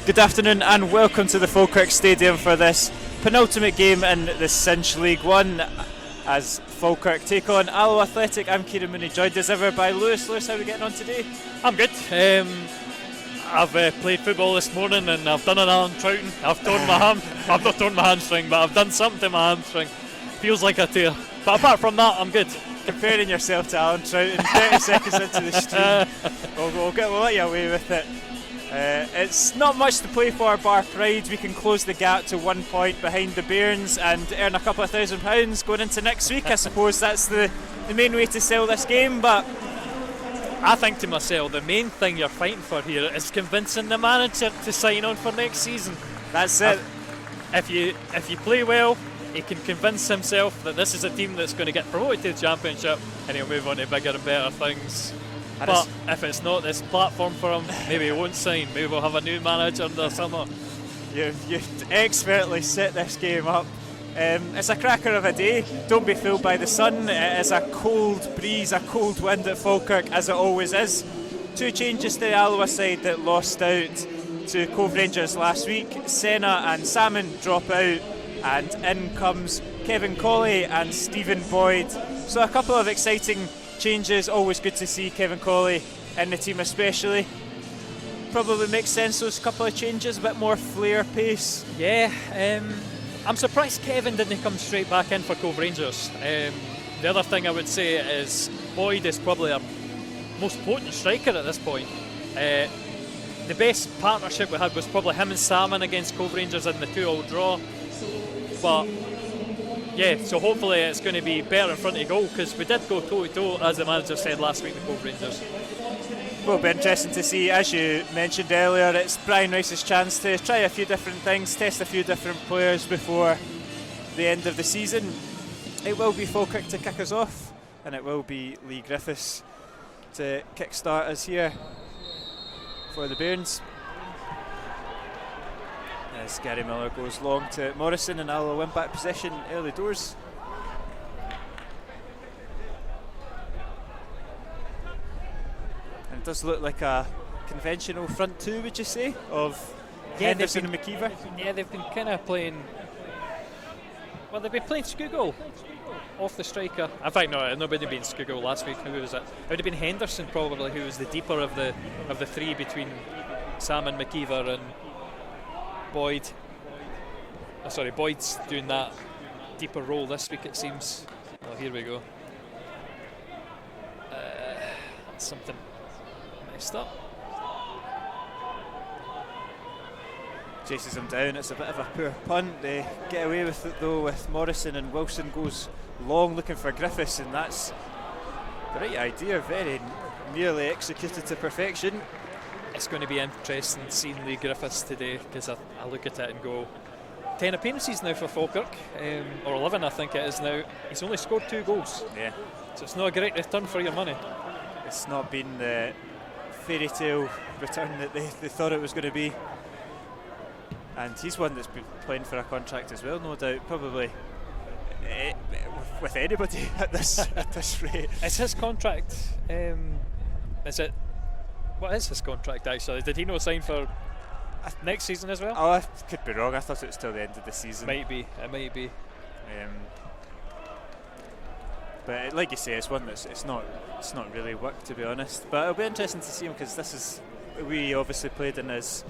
Good afternoon and welcome to the Falkirk Stadium for this penultimate game in the Cinch League 1 as Falkirk take on Alloa Athletic. I'm Kieran Mooney, joined as ever by Lewis. Lewis, how are we getting on today? I'm good. I've played football this morning and I've done an arm trouting. I've torn my I've not torn my hamstring, but I've done something to my hamstring. Feels like a tear. But apart from that, I'm good. Comparing yourself to Alan Troughton 30 seconds into the stream, we'll let you away with it. It's not much to play for bar pride. We can close the gap to 1 point behind the Bairns and earn a couple of £1,000 going into next week. I suppose that's the main way to sell this game, but I think to myself, the main thing you're fighting for here is convincing the manager to sign on for next season. That's it. If you play well, he can convince himself that this is a team that's going to get promoted to the Championship and he'll move on to bigger and better things. But if it's not this platform for him, maybe he won't sign. Maybe we'll have a new manager in the summer. You've expertly set this game up. It's a cracker of a day. Don't be fooled by the sun. It is a cold breeze, a cold wind at Falkirk, as it always is. 2 changes to the Alloa side that lost out to Cove Rangers last week. Senna and Salmon drop out, and in comes Kevin Colley and Stephen Boyd. So a couple of exciting changes. Always good to see Kevin Colley in the team, especially. Probably makes sense, those couple of changes, a bit more flair, pace. Yeah, I'm surprised Kevin didn't come straight back in for Cove Rangers. The other thing I would say is Boyd is probably our most potent striker at this point. The best partnership we had was probably him and Salmon against Cove Rangers in the 2-2 draw. But yeah, so hopefully it's going to be better in front of goal, because we did go toe-to-toe, as the manager said last week, with Cove Rangers. Will be interesting to see. As you mentioned earlier, it's Brian Rice's chance to try a few different things, test a few different players before the end of the season. It will be Falkirk to kick us off, and it will be Lee Griffiths to kick-start us here for the Bairns. As Gary Miller goes long to Morrison, and Alloa win back possession early doors. And it does look like a conventional front two, would you say, of Henderson and McKeever? Yeah, they've been kind of playing. Well, they've been playing Skugel off the striker. In fact, no, nobody been Skugel last week. Who was it? It would have been Henderson probably, who was the deeper of the three between Sam and McKeever and Boyd. Boyd's doing that deeper role this week, it seems. Well, here we go. Something messed up. Chases him down. It's a bit of a poor punt. They get away with it though, with Morrison, and Wilson goes long looking for Griffiths, and that's the right idea. Very nearly executed to perfection. It's going to be interesting seeing Lee Griffiths today, because I look at it and go, 10 appearances now for Falkirk, or 11 I think it is now. He's only scored 2 goals. Yeah. So it's not a great return for your money. It's not been the fairy tale return that they thought it was going to be. And he's one that's been playing for a contract as well, no doubt, probably with anybody at this rate. It's his contract. Is it? What is his contract actually? Did he not sign for next season as well? Oh, I could be wrong. I thought it was till the end of the season. Might be. It might be. But like you say, it's one that's it's not really worked, to be honest. But it'll be interesting to see him, because we obviously played in his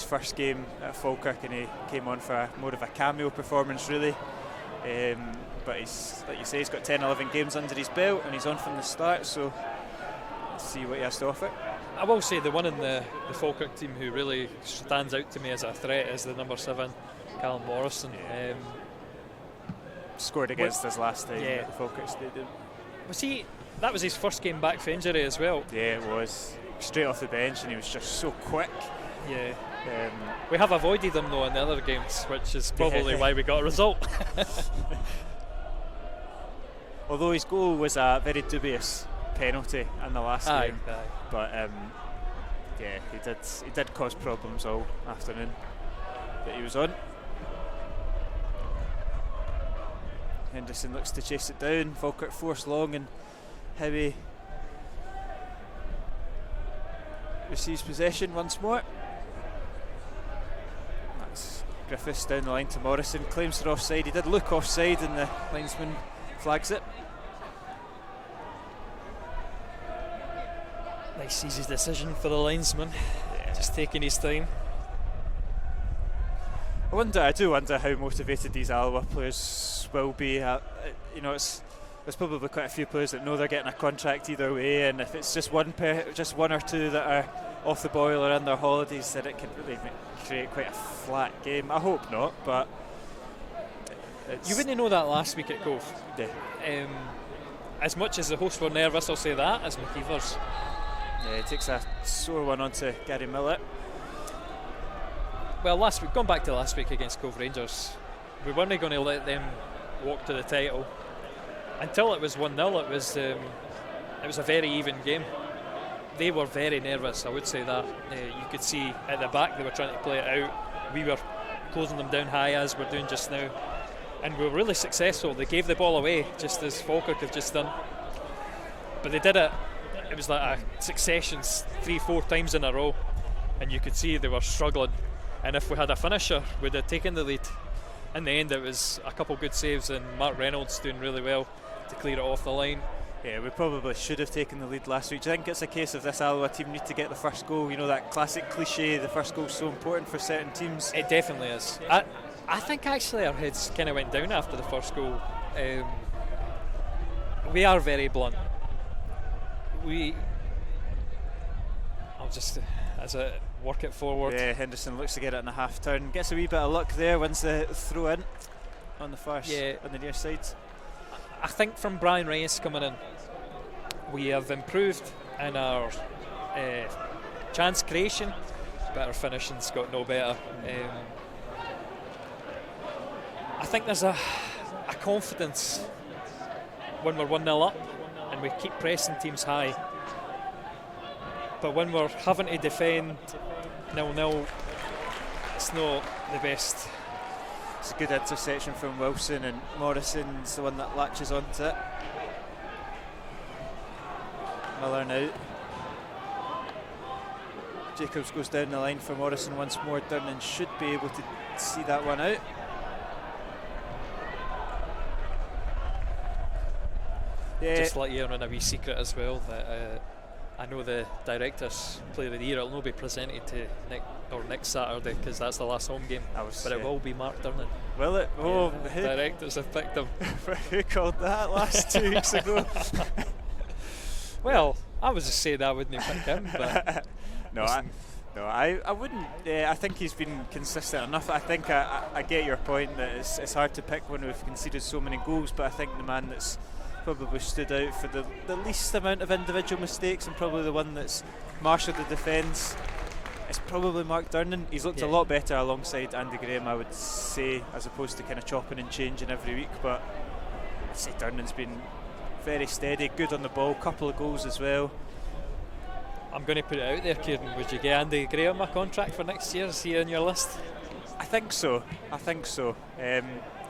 first game at Falkirk, and he came on for more of a cameo performance, really. But he's, like you say, he's got 10-11 games under his belt, and he's on from the start. So let's see what he has to offer. I will say the one in the Falkirk team who really stands out to me as a threat is the number 7, Callum Morrison. Yeah. Scored against us last time at the Falkirk Stadium. That was his first game back for injury as well. Yeah, it was. Straight off the bench, and he was just so quick. Yeah. We have avoided him though in the other games, which is probably why we got a result. Although his goal was a very dubious penalty in the last game. But yeah, he did cause problems all afternoon that he was on. Henderson looks to chase it down. Falkirk force long, and Howie receives possession once more. Griffiths down the line to Morrison, claims for offside. He did look offside and the linesman flags it. Nice easy decision for the linesman, just taking his time. I do wonder how motivated these Alloa players will be. There's probably quite a few players that know they're getting a contract either way, and if it's just one or two that are off the boil or in their holidays, then it can really create quite a flat game. I hope not, but you wouldn't know that last week at Cove. Yeah. As much as the hosts were nervous, I'll say that, as McKeever's. Yeah, he takes a sore one onto Gary Millett. Well, going back to last week against Cove Rangers, we weren't going to let them walk to the title until it was 1-0. It was a very even game. They were very nervous, I would say that. You could see at the back they were trying to play it out. We were closing them down high as we're doing just now, and we were really successful. They gave the ball away just as Falkirk have just done, but they did it. It was like a succession 3-4 times in a row, and you could see they were struggling. And if we had a finisher, we'd have taken the lead. In the end, it was a couple good saves and Mark Reynolds doing really well to clear it off the line. Yeah, we probably should have taken the lead last week. Do you think it's a case of this Alloa team need to get the first goal? You know, that classic cliche, the first goal is so important for certain teams. It definitely is. I think actually our heads kind of went down after the first goal. We are very blunt. I'll just work it forward. Yeah, Henderson looks to get it in a half turn. Gets a wee bit of luck there, wins the throw in on the far on the near side. I think from Brian Reyes coming in, we have improved in our chance creation. Better finishing's got no better. I think there's a confidence when we're 1-0 up and we keep pressing teams high. But when we're having to defend 0-0, it's not the best. It's a good interception from Wilson, and Morrison's the one that latches onto it. Miller now. Jacobs goes down the line for Morrison once more. Durnan should be able to see that one out. Yeah. Just let you in on a wee secret as well, that I know the directors Player of the Year will not be presented to next Saturday because that's the last home game. But it will be Mark Durnan. Will it? Oh, yeah, the directors have picked him. Who called that last 2 weeks ago? Well, I was just saying I wouldn't pick him, but I wouldn't. I think he's been consistent enough. I think I get your point that it's hard to pick when we've conceded so many goals, but I think the man that's probably stood out for the least amount of individual mistakes and probably the one that's marshalled the defence is probably Mark Durnan. He's looked a lot better alongside Andy Graham, I would say, as opposed to kind of chopping and changing every week, but I'd say Durnan's been very steady, good on the ball, couple of goals as well. I'm going to put it out there, Kieran, would you get Andy Graham a contract for next year? Is he on your list? I think so.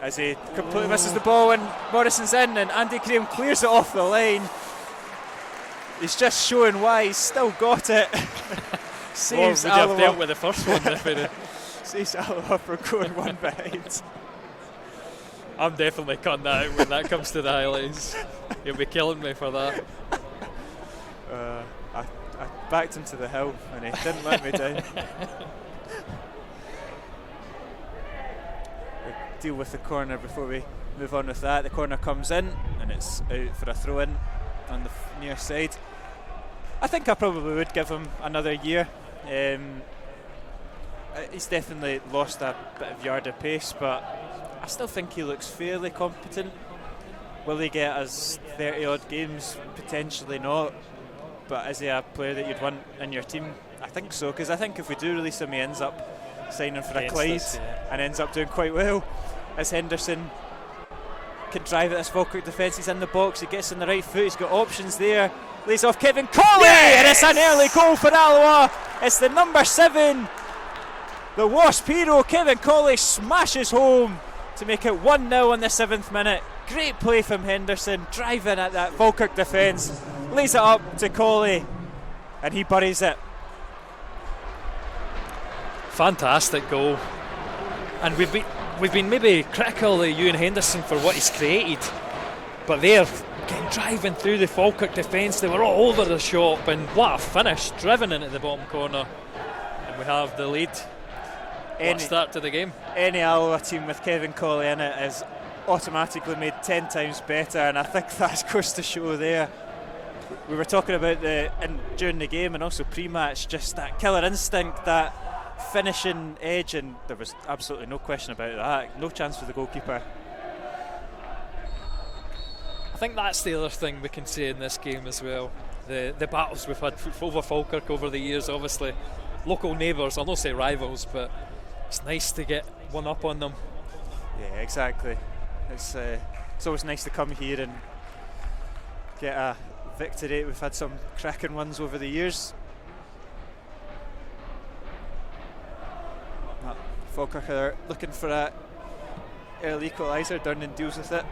As he completely misses the ball and Morrison's in and Andy Graham clears it off the line. He's just showing why he's still got it. Saves Alloa. Would you have dealt with the first one? Saves Alloa for going one behind. I'm definitely cutting that out when that comes to the highlights. You'll be killing me for that. I backed him to the hill and he didn't let me down. Deal with the corner before we move on with that. The corner comes in and it's out for a throw in on the near side. I think I probably would give him another year. He's definitely lost a bit of yard of pace, but I still think he looks fairly competent. Will he get us 30 odd games? Potentially not, but is he a player that you'd want in your team? I think so, because I think if we do release him, he ends up signing for a Clyde and ends up doing quite well. As Henderson can drive at this Falkirk defence, he's in the box, he gets on the right foot, he's got options there, lays off Kevin Colley, and it's an early goal for Alloa. It's the number 7, the Wasp hero, Kevin Colley, smashes home to make it 1-0 in the 7th minute. Great play from Henderson, driving at that Falkirk defence, lays it up to Colley, and he buries it. Fantastic goal. And we've been maybe critical of Ewan Henderson for what he's created, but they're driving through the Falkirk defence. They were all over the shop, and what a finish, driven in at the bottom corner, and we have the lead. What start to the game. Any Alloa team with Kevin Colley in it is automatically made 10 times better, and I think that goes to show there. We were talking about during the game and also pre-match, just that killer instinct, that finishing edge, and there was absolutely no question about that. No chance for the goalkeeper. I think that's the other thing we can say in this game as well. The battles we've had over Falkirk over the years, obviously local neighbours, I'll not say rivals, but it's nice to get one up on them. Yeah, exactly. It's always nice to come here and get a victory. We've had some cracking ones over the years. Falkirk are looking for a early equaliser. Durnan deals with it.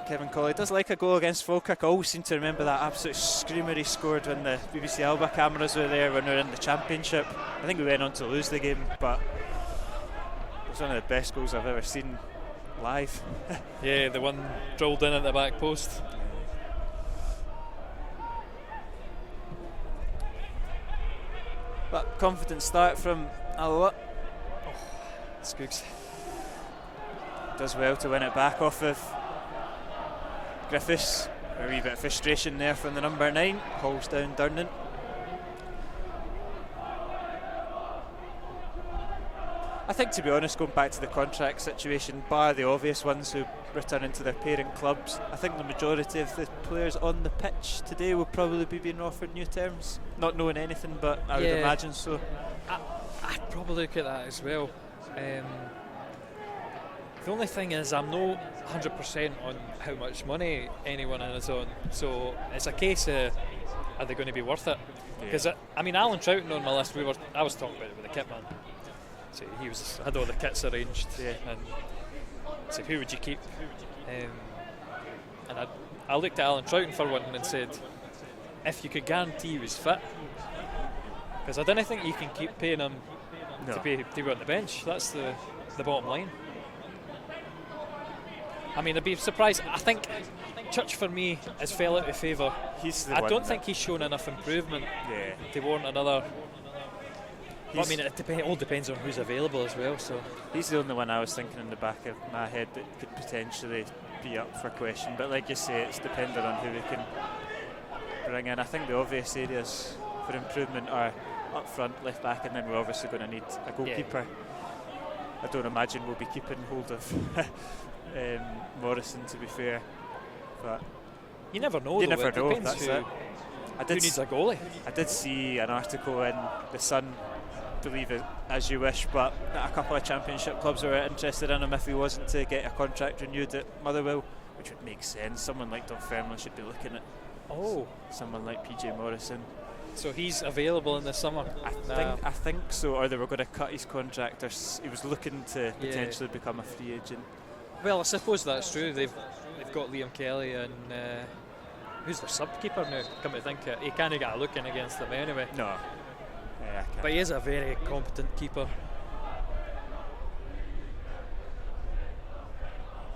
Kevin Colley does like a goal against Falkirk. I always seem to remember that absolute screamer he scored when the BBC Alba cameras were there when we were in the Championship. I think we went on to lose the game, but it was one of the best goals I've ever seen live. Yeah, the one drilled in at the back post. But confident start from Alloa. Skooks does well to win it back off of Griffiths. A wee bit of frustration there from the number 9. Hauls down Durnan. I think, to be honest, going back to the contract situation, bar the obvious ones who return into their parent clubs, I think the majority of the players on the pitch today will probably be being offered new terms. Not knowing anything, but I would imagine so. I'd probably look at that as well. The only thing is, I'm not 100% on how much money anyone is on, so it's a case of, are they going to be worth it? Because I mean, Alan Troughton on my list. I was talking about it with the kit man. So he had all the kits arranged, and so who would you keep? And I looked at Alan Troughton for one and said, if you could guarantee he was fit, because I don't think you can keep paying him to be on the bench. That's the bottom line. I mean, I'd be surprised. I think Church for me has fell out of favour. I don't think he's shown enough improvement to warrant another. But I mean, it all depends on who's available as well. So he's the only one I was thinking in the back of my head that could potentially be up for question. But like you say, it's dependent on who we can bring in. I think the obvious areas for improvement are up front, left back, and then we're obviously going to need a goalkeeper. I don't imagine we'll be keeping hold of Morrison, to be fair. But you never know. You never know. That's it. Who needs a goalie? I did see an article in The Sun, believe it as you wish, but a couple of Championship clubs were interested in him if he wasn't to get a contract renewed at Motherwell, which would make sense. Someone like Dunfermline should be looking at someone like PJ Morrison. So he's available in the summer? I think so, or they were going to cut his contract, or he was looking to potentially become a free agent. Well, I suppose that's true. They've got Liam Kelly and who's their sub-keeper now? Come to think it, he can't get a look in against them anyway. No. But he is a very competent keeper.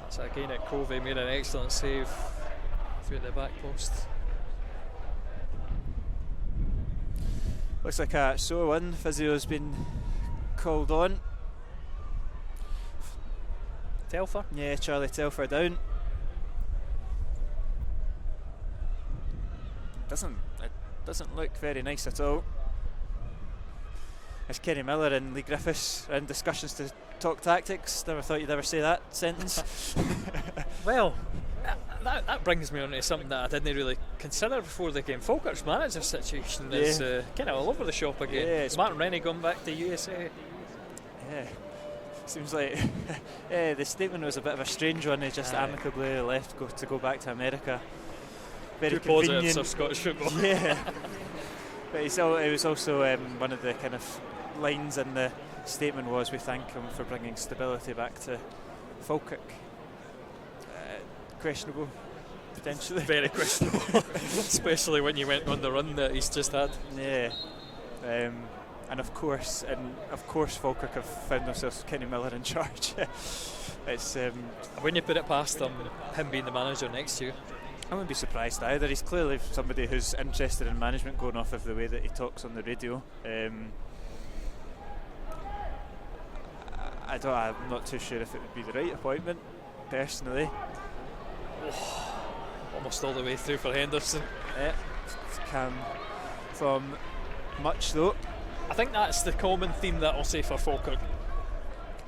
That's again at Covey, made an excellent save through the back post. Looks like a sore one. Physio's been called on. Telfer? Yeah, Charlie Telfer down. It doesn't look very nice at all. As Kenny Miller and Lee Griffiths are in discussions to talk tactics. Never thought you'd ever say that sentence. Well, that brings me on to something that I didn't really consider before the game. Falkirk's manager situation is kind of all over the shop again. Yeah, Martin Rennie going back to USA. Yeah, seems like the statement was a bit of a strange one. He just amicably left to go back to America. Very convenient. Positives of Scottish football. Yeah, but it was also one of the kind of lines in the statement was, we thank him for bringing stability back to Falkirk. Questionable. potentially. Very questionable, especially when you went on the run that he's just had. Yeah. And of course, Falkirk have found themselves Kenny Miller in charge. It's when you put it past him being the manager next year. I wouldn't be surprised either. He's clearly somebody who's interested in management, going off of the way that he talks on the radio. I'm not too sure if it would be the right appointment, personally. Almost all the way through for Henderson. Cam from much though. I think that's the common theme that I'll say for Falkirk.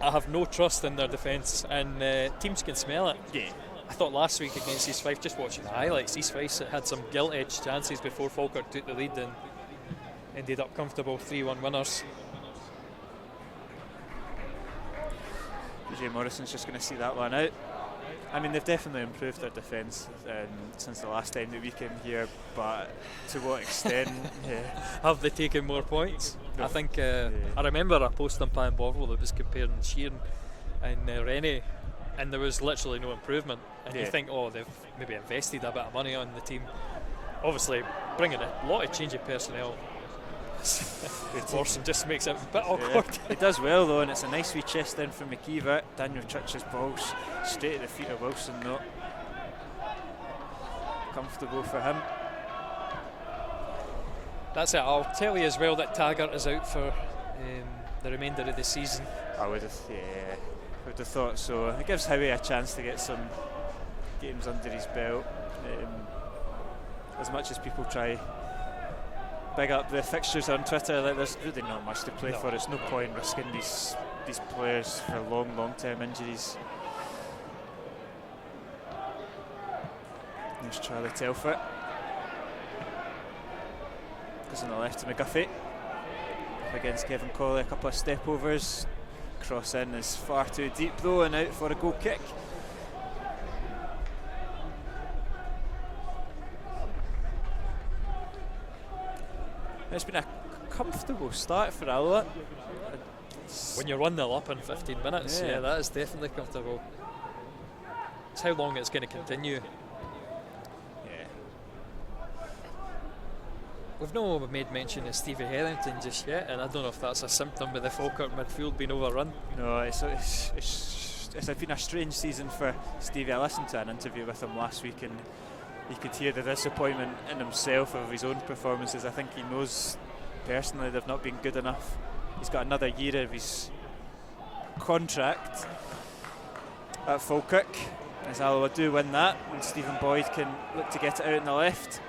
I have no trust in their defence, and teams can smell it. Yeah. I thought last week against East Fife, just watching the highlights, East Fife had some gilt-edged chances before Falkirk took the lead and ended up comfortable 3-1 winners. Jay Morrison's just going to see that one out. I mean, they've definitely improved their defence since the last time that we came here, but to what extent? Have they taken more points? No. I think I remember a post on Pan Bovril that was comparing Sheeran and Rennie, and there was literally no improvement. And you think, they've maybe invested a bit of money on the team. Obviously, bringing a lot of change of personnel. Morrison just makes it a bit awkward. He does well though, and it's a nice wee chest in from McKeever. Daniel Church's ball's straight at the feet of Wilson though. Comfortable for him. That's it. I'll tell you as well that Taggart is out for the remainder of the season. I would have thought so. It gives Howie a chance to get some games under his belt. As much as people try big up the fixtures on Twitter, like, there's really not much to play for. It's no point risking these players for long term injuries. There's Charlie Telford. Goes on the left to McGuffey. Up against Kevin Colley, a couple of step overs. Cross in is far too deep though, and out for a goal kick. It's been a comfortable start for Alloa. When you're 1-0 up in 15 minutes, yeah, that is definitely comfortable. It's how long it's going to continue. We've not made mention of Stevie Hetherington just yet, and I don't know if that's a symptom of the Falkirk midfield being overrun. No, it's been a strange season for Stevie. I listened to an interview with him last week, and you could hear the disappointment in himself of his own performances. I think he knows personally they've not been good enough. He's got another year of his contract at Falkirk. As Alloa do win that, and Stephen Boyd can look to get it out on the left.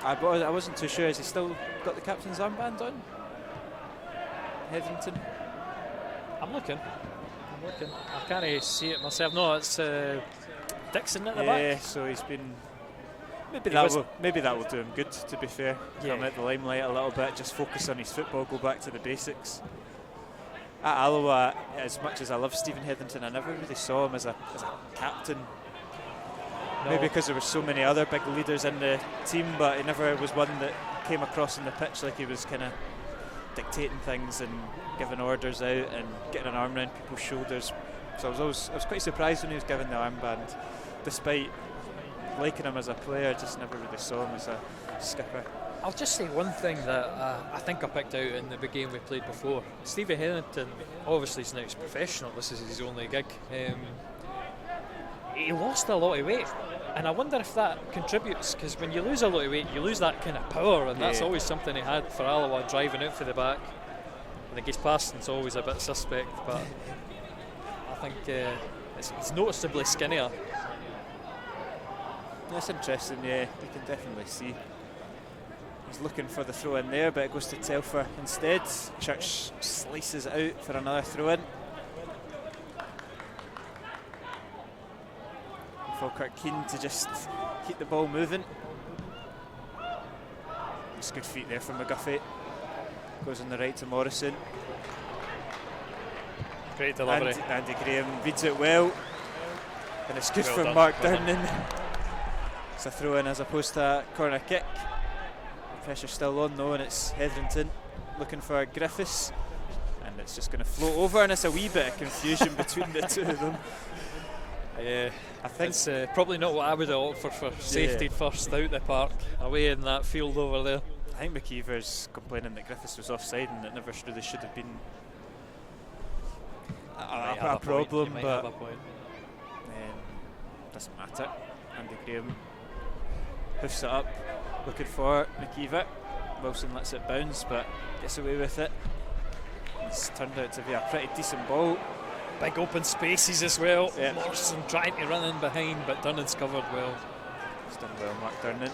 I wasn't too sure. Has he still got the captain's armband on? Hetherington? I'm looking. I can't see it myself. No, it's Dixon at the back. Yeah, so he's been. Maybe that will do him good, to be fair. Come out the limelight a little bit, just focus on his football, go back to the basics. At Alloa, as much as I love Stephen Hetherington, I never really saw him as a captain. No. Maybe because there were so many other big leaders in the team, but he never was one that came across on the pitch like he was kind of dictating things and giving orders out and getting an arm around people's shoulders. So I was quite surprised when he was given the armband, despite liking him as a player. Just never really saw him as a skipper. I'll just say one thing that I think I picked out in the game we played before. Stevie Hetherington, obviously he's now professional, this is his only gig. He lost a lot of weight, and I wonder if that contributes, because when you lose a lot of weight you lose that kind of power, and that's always something he had for Alloa, driving out for the back. I think his passing's always a bit suspect, but I think it's noticeably skinnier. That's interesting, yeah, you can definitely see. He's looking for the throw in there, but it goes to Telfer instead. Church slices it out for another throw in. Falkirk keen to just keep the ball moving. It's good feet there from McGuffey. Goes on the right to Morrison. Great delivery. Andy Graham reads it well. And it's good for done. Mark Downing. It's a throw in as opposed to a corner kick. The pressure's still on though, and it's Hetherington looking for Griffiths. And and it's just going to float over, and it's a wee bit of confusion between the two of them. Yeah, I think it's probably not what I would have opted for safety first out the park, away in that field over there. I think McKeever's complaining that Griffiths was offside and it never really should have been a problem, but doesn't matter. Andy Graham hoofs it up, looking for McKeever. Wilson lets it bounce, but gets away with it. It's turned out to be a pretty decent ball. Big open spaces as well. Yeah. Morrison trying to run in behind, but Dunnan's covered well. It's done well, Mark Durnan.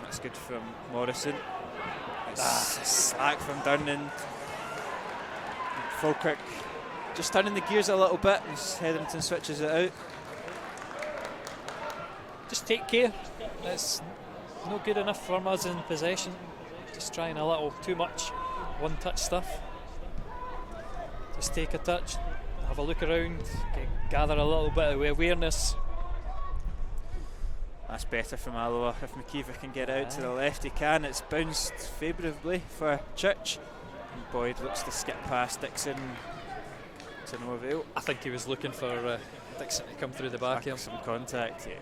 That's good from Morrison. It's slack from Durnan. Falkirk just turning the gears a little bit as Hetherington switches it out. Just take care. It's not good enough for us in possession. Just trying a little too much one-touch stuff. Just take a touch, have a look around, gather a little bit of awareness. That's better from Alloa. If McKeever can get out to the left, he can. It's bounced favourably for Church. And Boyd looks to skip past Dixon to no avail. I think he was looking for Dixon to come through the back here. Some contact, yeah.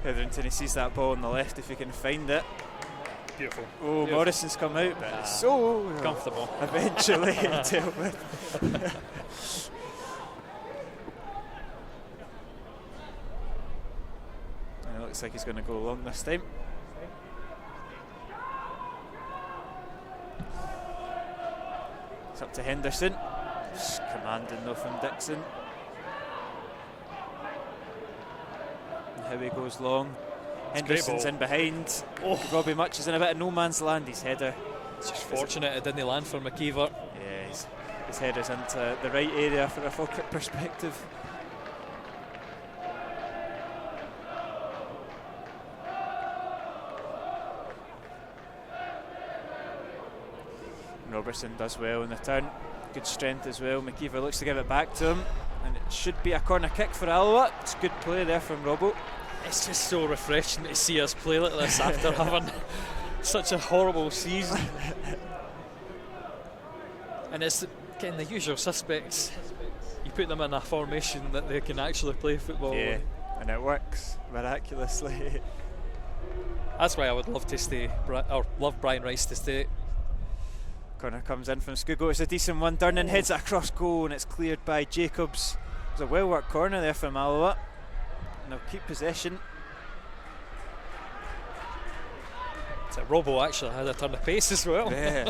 Hetherington, he sees that ball on the left if he can find it. Beautiful. Oh, Beautiful. Morrison's come out, but it's so comfortable. Eventually dealt with. And it looks like he's going to go long this time. It's up to Henderson. Just commanding though from Dixon. How he goes long. Henderson's in behind. Robbie Much is in a bit of no man's land. His header. It's just fortunate it didn't land for McKeever. Yeah, his header's into the right area for a Falkirk perspective. Robertson does well in the turn. Good strength as well. McKeever looks to give it back to him. And it should be a corner kick for Alloa. It's good play there from Robbo. It's just so refreshing to see us play like this after having such a horrible season. And it's getting the usual suspects. You put them in a formation that they can actually play football. Yeah, and it works miraculously. That's why I would love to stay, or love Brian Rice to stay. Corner comes in from Scugo. It's a decent one. Durnan heads it across goal and it's cleared by Jacobs. It was a well worked corner there from Alloa. And they'll keep possession. So Robbo actually had a turn of pace as well. Yeah.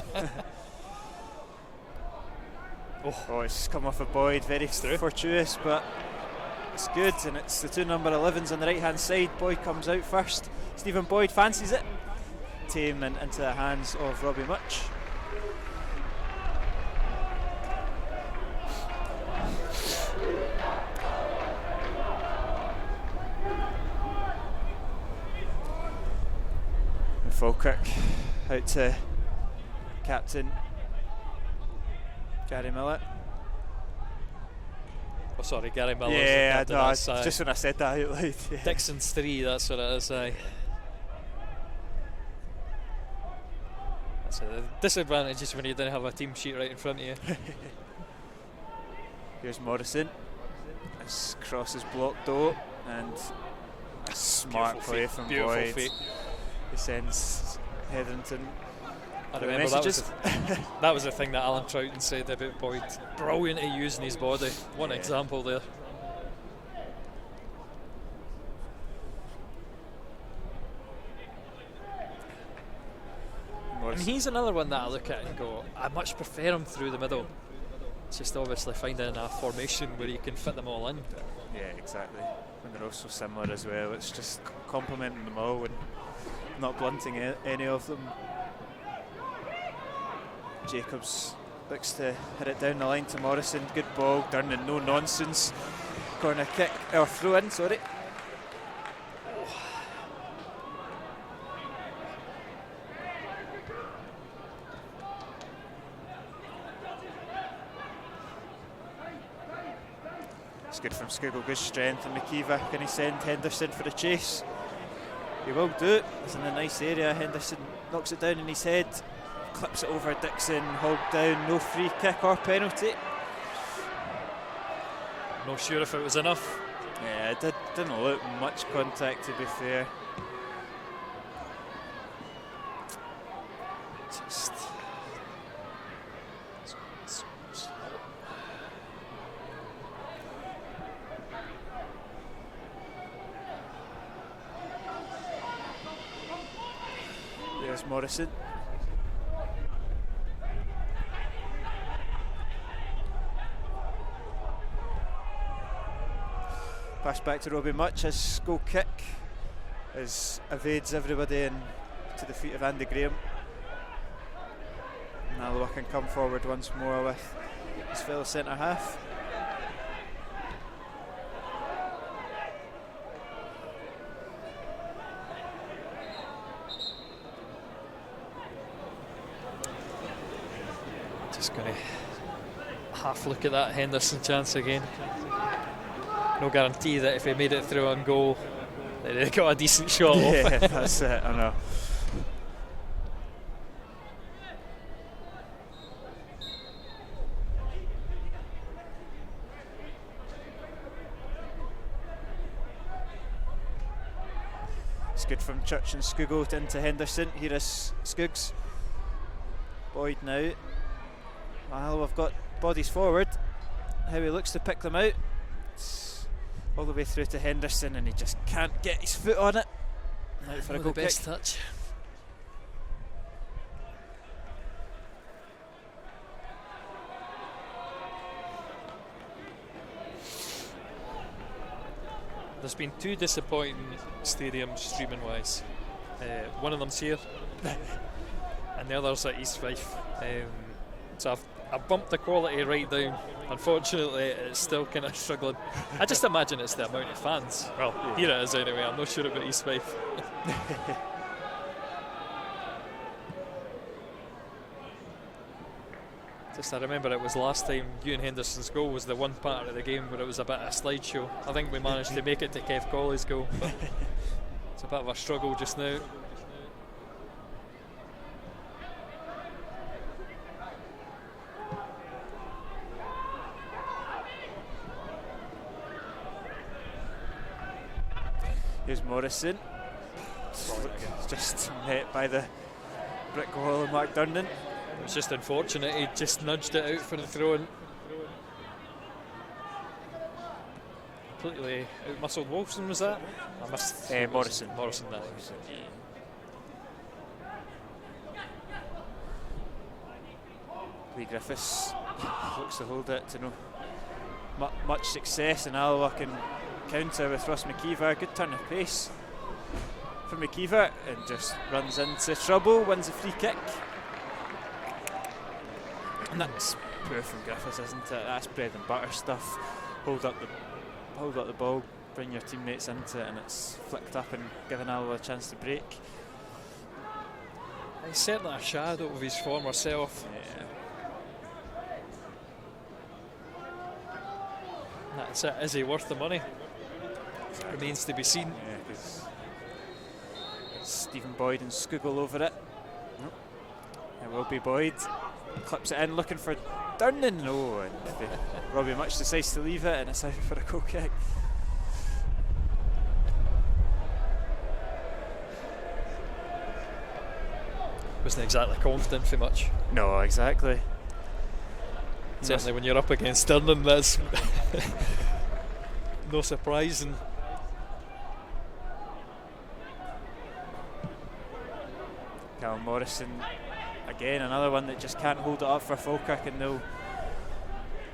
Oh, it's come off of Boyd. Very fortuitous, but it's good. And it's the two number 11s on the right hand side. Boyd comes out first. Stephen Boyd fancies it. Tame and into the hands of Robbie Much. Falkirk out to captain Gary Millett. Oh, sorry, Gary Miller. Yeah, no, just when I said that out loud. Yeah. Dixon's 3, that's what it is. That's the disadvantage is when you don't have a team sheet right in front of you. Here's Morrison. This cross is blocked though, and a smart play from Boyd. Feet. He sends Hetherington. I remember that was the thing that Alan Troughton said about Boyd. Brilliant at using his body. One example there. And he's another one that I look at and go, I much prefer him through the middle. It's just obviously finding a formation where you can fit them all in. Yeah, exactly. And they're all so similar as well. It's just complementing them all and not blunting any of them. Jacobs looks to hit it down the line to Morrison. Good ball, Durnan, no nonsense. Corner kick, or throw in, sorry. good from Skuggle, good strength, and McKeever, can he send Henderson for the chase? He will do it. It's in a nice area. Henderson knocks it down in his head, clips it over Dixon, hogged down, no free kick or penalty. Not sure if it was enough. Yeah, it didn't look much contact, to be fair. Just there's Morrison. Pass back to Robbie Much as goal kick as evades everybody and to the feet of Andy Graham. And Alloa can come forward once more with his fellow centre half. Just going to half look at that Henderson chance again. No guarantee that if he made it through on goal, that he got a decent shot off. Yeah, that's it, I know. It's good from Church and Skuggle into Henderson. Here is Skuggs. Boyd now. Well, we've got bodies forward. How he looks to pick them out. It's all the way through to Henderson, and he just can't get his foot on it. Out for a goal kick. Best touch. There's been two disappointing stadiums streaming wise. One of them's here, and the other's at East Fife. So I've bumped the quality right down. Unfortunately, it's still kind of struggling. I just imagine it's the amount of fans. Well, here it is anyway. I'm not sure about East Fife. Just I remember it was last time Ewan Henderson's goal was the one part of the game where it was a bit of a slideshow. I think we managed to make it to Kev Colley's goal, but it's a bit of a struggle just now. Here's Morrison. Just met by the brick wall of Mark Durnan. It was just unfortunate, he just nudged it out for the throw-in. Completely out-muscled Wolfson, was that? I missed Morrison. Morrison, that. Lee Griffiths looks to hold it to no much success, and Alloa can counter with Ross McKeever. Good turn of pace for McKeever, and just runs into trouble, wins a free kick. And that's poor from Griffiths, isn't it? That's bread and butter stuff. Hold up the ball, bring your teammates into it, and it's flicked up and given Alloa a chance to break. He's certainly a shadow of his former self. Yeah. That's it. Is he worth the money? Remains to be seen. Yeah, because Stephen Boyd and Skuggle over it. Nope. It will be Boyd. Clips it in, looking for Durnan. No, and Robbie Much decides to leave it, and it's out for a goal kick. Wasn't exactly confident for much. No, exactly. Certainly when you're up against Durnan, that's no surprise. And Cal Morrison, again, another one that just can't hold it up for Falkirk, and they'll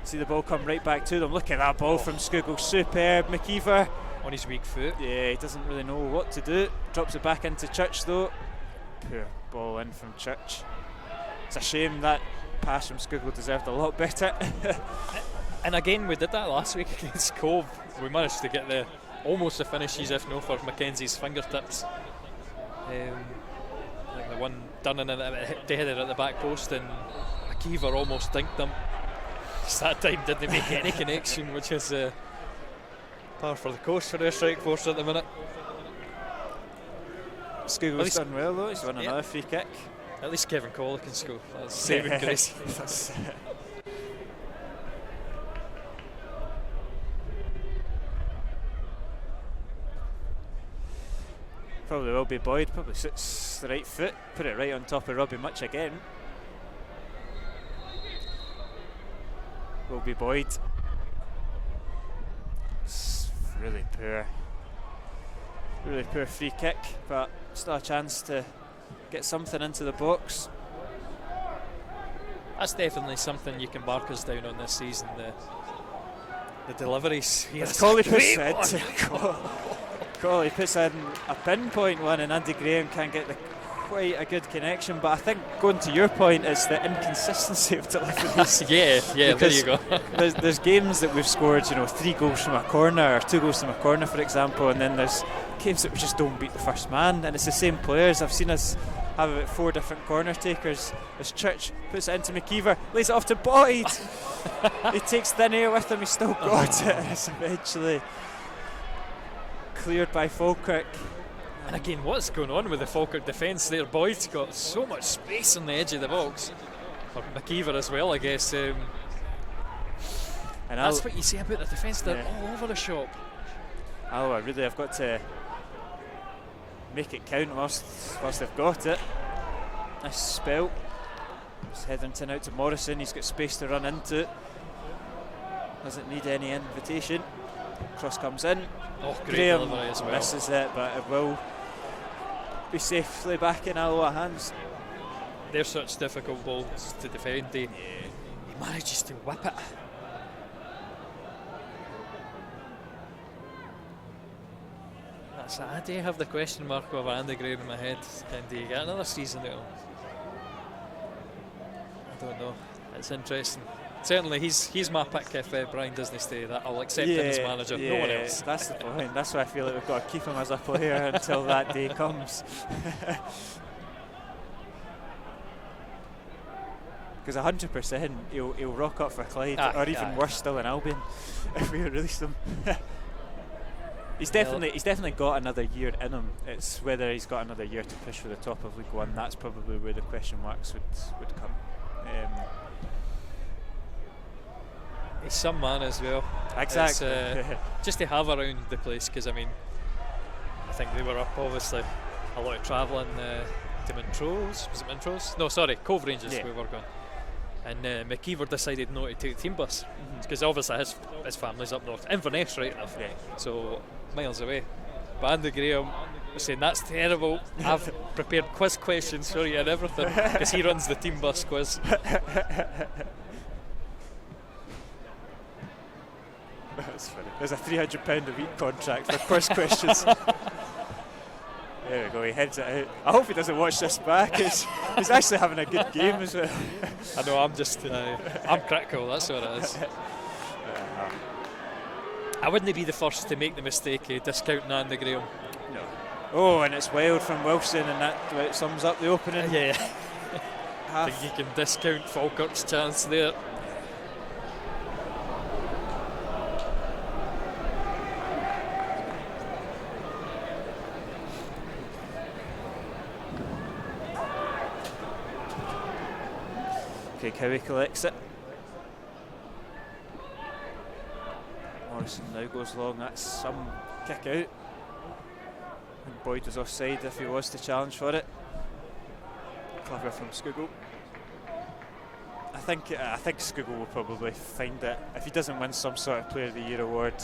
see the ball come right back to them. Look at that ball from Skuggle, superb. McKeever on his weak foot. Yeah, he doesn't really know what to do. Drops it back into Church though. Poor ball in from Church. It's a shame. That pass from Skuggle deserved a lot better. And again, we did that last week against Cove. We managed to get almost the finishes, if no for Mackenzie's fingertips. Like the one done in the header at the back post, and McKeever almost dinked them. Just that time didn't make any connection, which is Par for the course for their strike force at the minute. Scoogle's done well though, he's won another free kick. At least Kevin Colley can score. That's saving grace. Probably will be Boyd, probably sits the right foot, put it right on top of Robbie Much again. Will be Boyd. It's really poor free kick, but still a chance to get something into the box. That's definitely something you can mark us down on this season, the deliveries. As Colley puts Colley puts in a pinpoint one and Andy Graham can't get quite a good connection, but I think going to your point is the inconsistency of deliveries. yeah, there you go. there's games that we've scored 3 goals from a corner or 2 goals from a corner, for example, and then there's games that we just don't beat the first man, and it's the same players. I've seen us have about 4 different corner takers. As Church puts it into McKeever, lays it off to Boyd. He takes thin air with him, he's still got it, and it's eventually cleared by Falkirk. And again, what's going on with the Falkirk defence there? Boyd's got so much space on the edge of the box. Or McKeever as well, I guess. And that's what you say about the defence, they're all over the shop. Alloa really have got to make it count whilst they've got it. Nice spell. It's Hetherington out to Morrison, he's got space to run into. Doesn't need any invitation. Cross comes in. Oh, great Graham delivery as well. Misses it, but it will be safely back in Alloa hands. They're such difficult balls to defend. He manages to whip it. I do have the question mark over Andy Graham in my head. Can he get another season out? I don't know. It's interesting. Certainly, he's my pick if Brian doesn't stay. That I'll accept him as manager. No one else. That's the point. That's why I feel like we've got to keep him as a player until that day comes. Because 100% he'll rock up for Clyde, or even worse still in Albion if we release him. He's definitely got another year in him. It's whether he's got another year to push for the top of League One. That's probably where the question marks would come. He's some man as well. Exactly. Just to have around the place, because I think they were up obviously a lot of travelling to Montrose. Was it Montrose? No, sorry, Cove Rangers we were going. And McKeever decided not to take the team bus because obviously his family's up north, Inverness, right enough. So miles away. But Andy Graham was saying that's terrible. I've prepared quiz questions for you and everything because he runs the team bus quiz. That's funny. There's a £300 a week contract for quiz questions. There we go, he heads it out. I hope he doesn't watch this back. He's actually having a good game as well. I know, I'm critical, that's what it is. I wouldn't be the first to make the mistake of discounting Andy Graham. No. Oh, and it's wild from Wilson, and that sums up the opening. Yeah. I think you can discount Falkirk's chance there. Okay, Cowie collects it. Morrison now goes long, that's some kick out. And Boyd was offside if he was to challenge for it. Clever from Scoogle. I think Scoogle will probably find it. If he doesn't win some sort of Player of the Year award,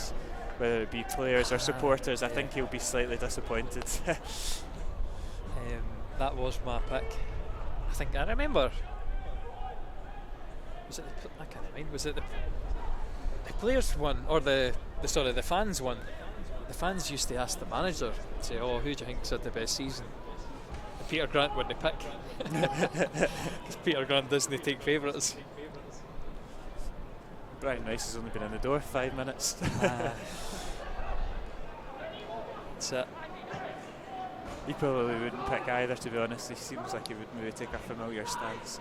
whether it be players or supporters, I think he'll be slightly disappointed. That was my pick. I remember. Was it I can't remember. Was it the players won or the fans won? The fans used to ask the manager, say, "Oh, who do you think's had the best season?" And Peter Grant wouldn't pick because Peter Grant doesn't take favourites. Brian Rice has only been in the door 5 minutes. That's it. He probably wouldn't pick either, to be honest. He seems like he would maybe take a familiar stance.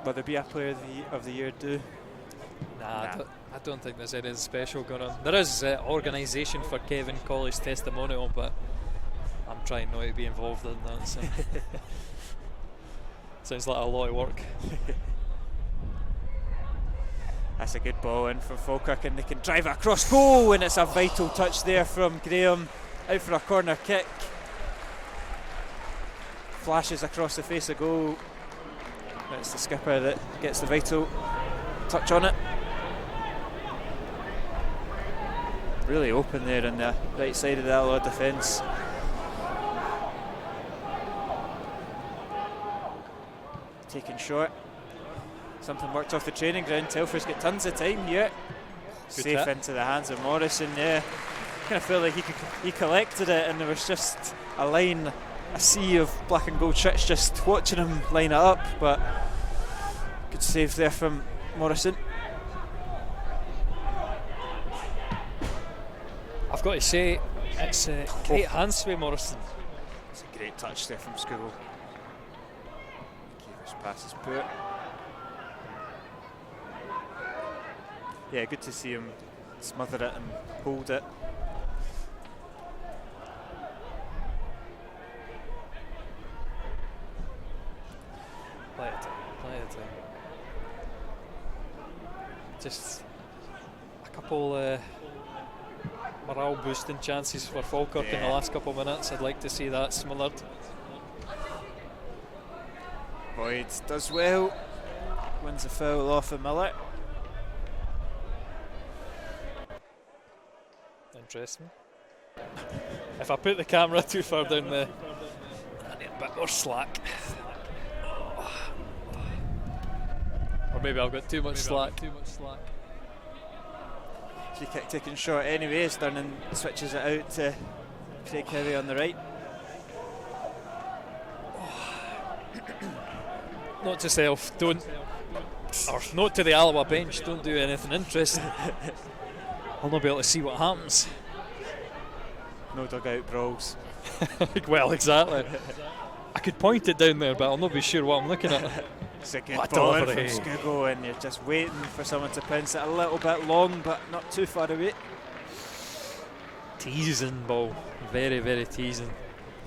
Will there be a Player of the Year due? Nah. I don't think there's anything special going on. There is organisation for Kevin Colley's testimonial, but I'm trying not to be involved in that. So. Sounds like a lot of work. That's a good ball in from Falkirk, and they can drive it across goal, and it's a vital touch there from Graham, out for a corner kick. Flashes across the face of goal. It's the skipper that gets the vital touch on it. Really open there on the right side of the Alloa defence. Taken short. Something worked off the training ground. Telfer's got tons of time here. Good Safe hit. into the hands of Morrison. Yeah, kind of felt like he collected it, and there was just a sea of black and gold shirts just watching him line it up. But good save there from Morrison. I've got to say, it's great hands by Morrison. It's a great touch there from Skugel. Keeper's pass is poor. Yeah, good to see him smother it and hold it. Play it in. Just a couple morale boosting chances for Falkirk in the last couple of minutes. I'd like to see that smothered. Boyd does well. Wins a foul off of Miller. Interesting. If I put the camera too far down there, I need a bit more slack. Or maybe I've got too much slack. Free kick taken short anyway. Sturnan switches it out to Craig Heavy on the right. Note to self, don't, or note to the Alloa bench, don't do anything interesting. I'll not be able to see what happens. No dugout brawls. Well, exactly. I could point it down there, but I'll not be sure what I'm looking at. It's a good What ball in from delivery. Skugel, and you're just waiting for someone to pounce it a little bit long, but not too far away. Teasing ball, very, very teasing.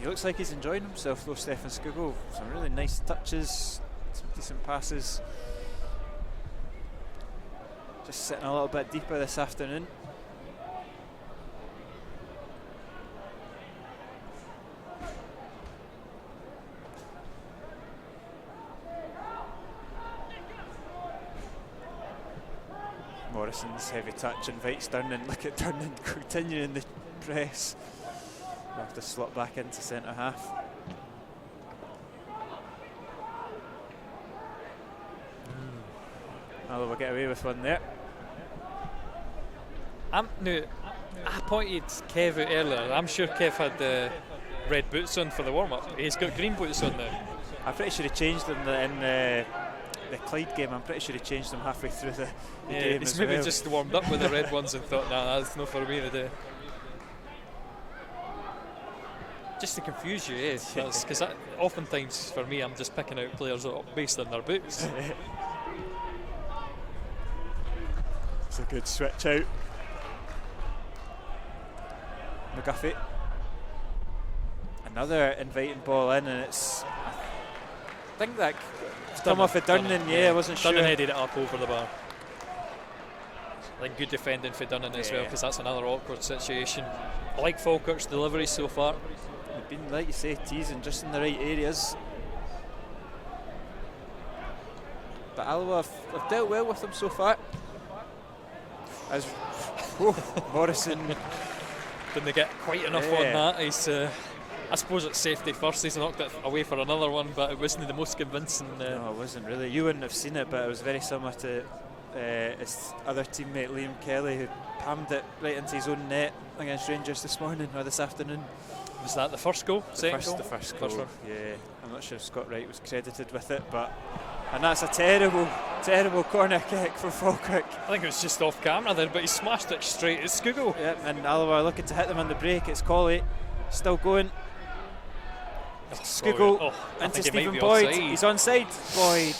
He looks like he's enjoying himself though, Stefan Skugel. Some really nice touches, some decent passes. Just sitting a little bit deeper this afternoon. Morrison's heavy touch invites Durnan. Look at Durnan continuing the press. We'll have to slot back into centre half. Alloa will get away with one there. I pointed Kev out earlier. I'm sure Kev had the red boots on for the warm-up. He's got green boots on now. I'm pretty sure he changed them in the Clyde game. I'm pretty sure he changed them halfway through the game. He's as maybe well. just warmed up with the red ones and thought, nah, that's not for me today. Just to confuse you, because oftentimes for me I'm just picking out players based on their boots. It's a good switch out. McGuffey. Another inviting ball in, and it's. I think that come off of Durnan. I wasn't sure. Durnan headed it up over the bar. I think good defending for Durnan as well, because that's another awkward situation. I like Falkirk's delivery so far. They've been, like you say, teasing just in the right areas. But Alloa have dealt well with them so far. As Morrison. Didn't they get quite enough on that? He's, I suppose it's safety first. He's knocked it away for another one, but it wasn't the most convincing. No, it wasn't really. You wouldn't have seen it, but it was very similar to his other teammate Liam Kelly, who palmed it right into his own net against Rangers this morning or this afternoon. Was that the first goal? The first goal. Yeah, I'm not sure if Scott Wright was credited with it, and that's a terrible corner kick for Falkirk. I think it was just off camera there, but he smashed it straight at Skugel. Yep, and Alloa are looking to hit them on the break. It's Colley still going. Skugel into Stephen Boyd. He's onside. Boyd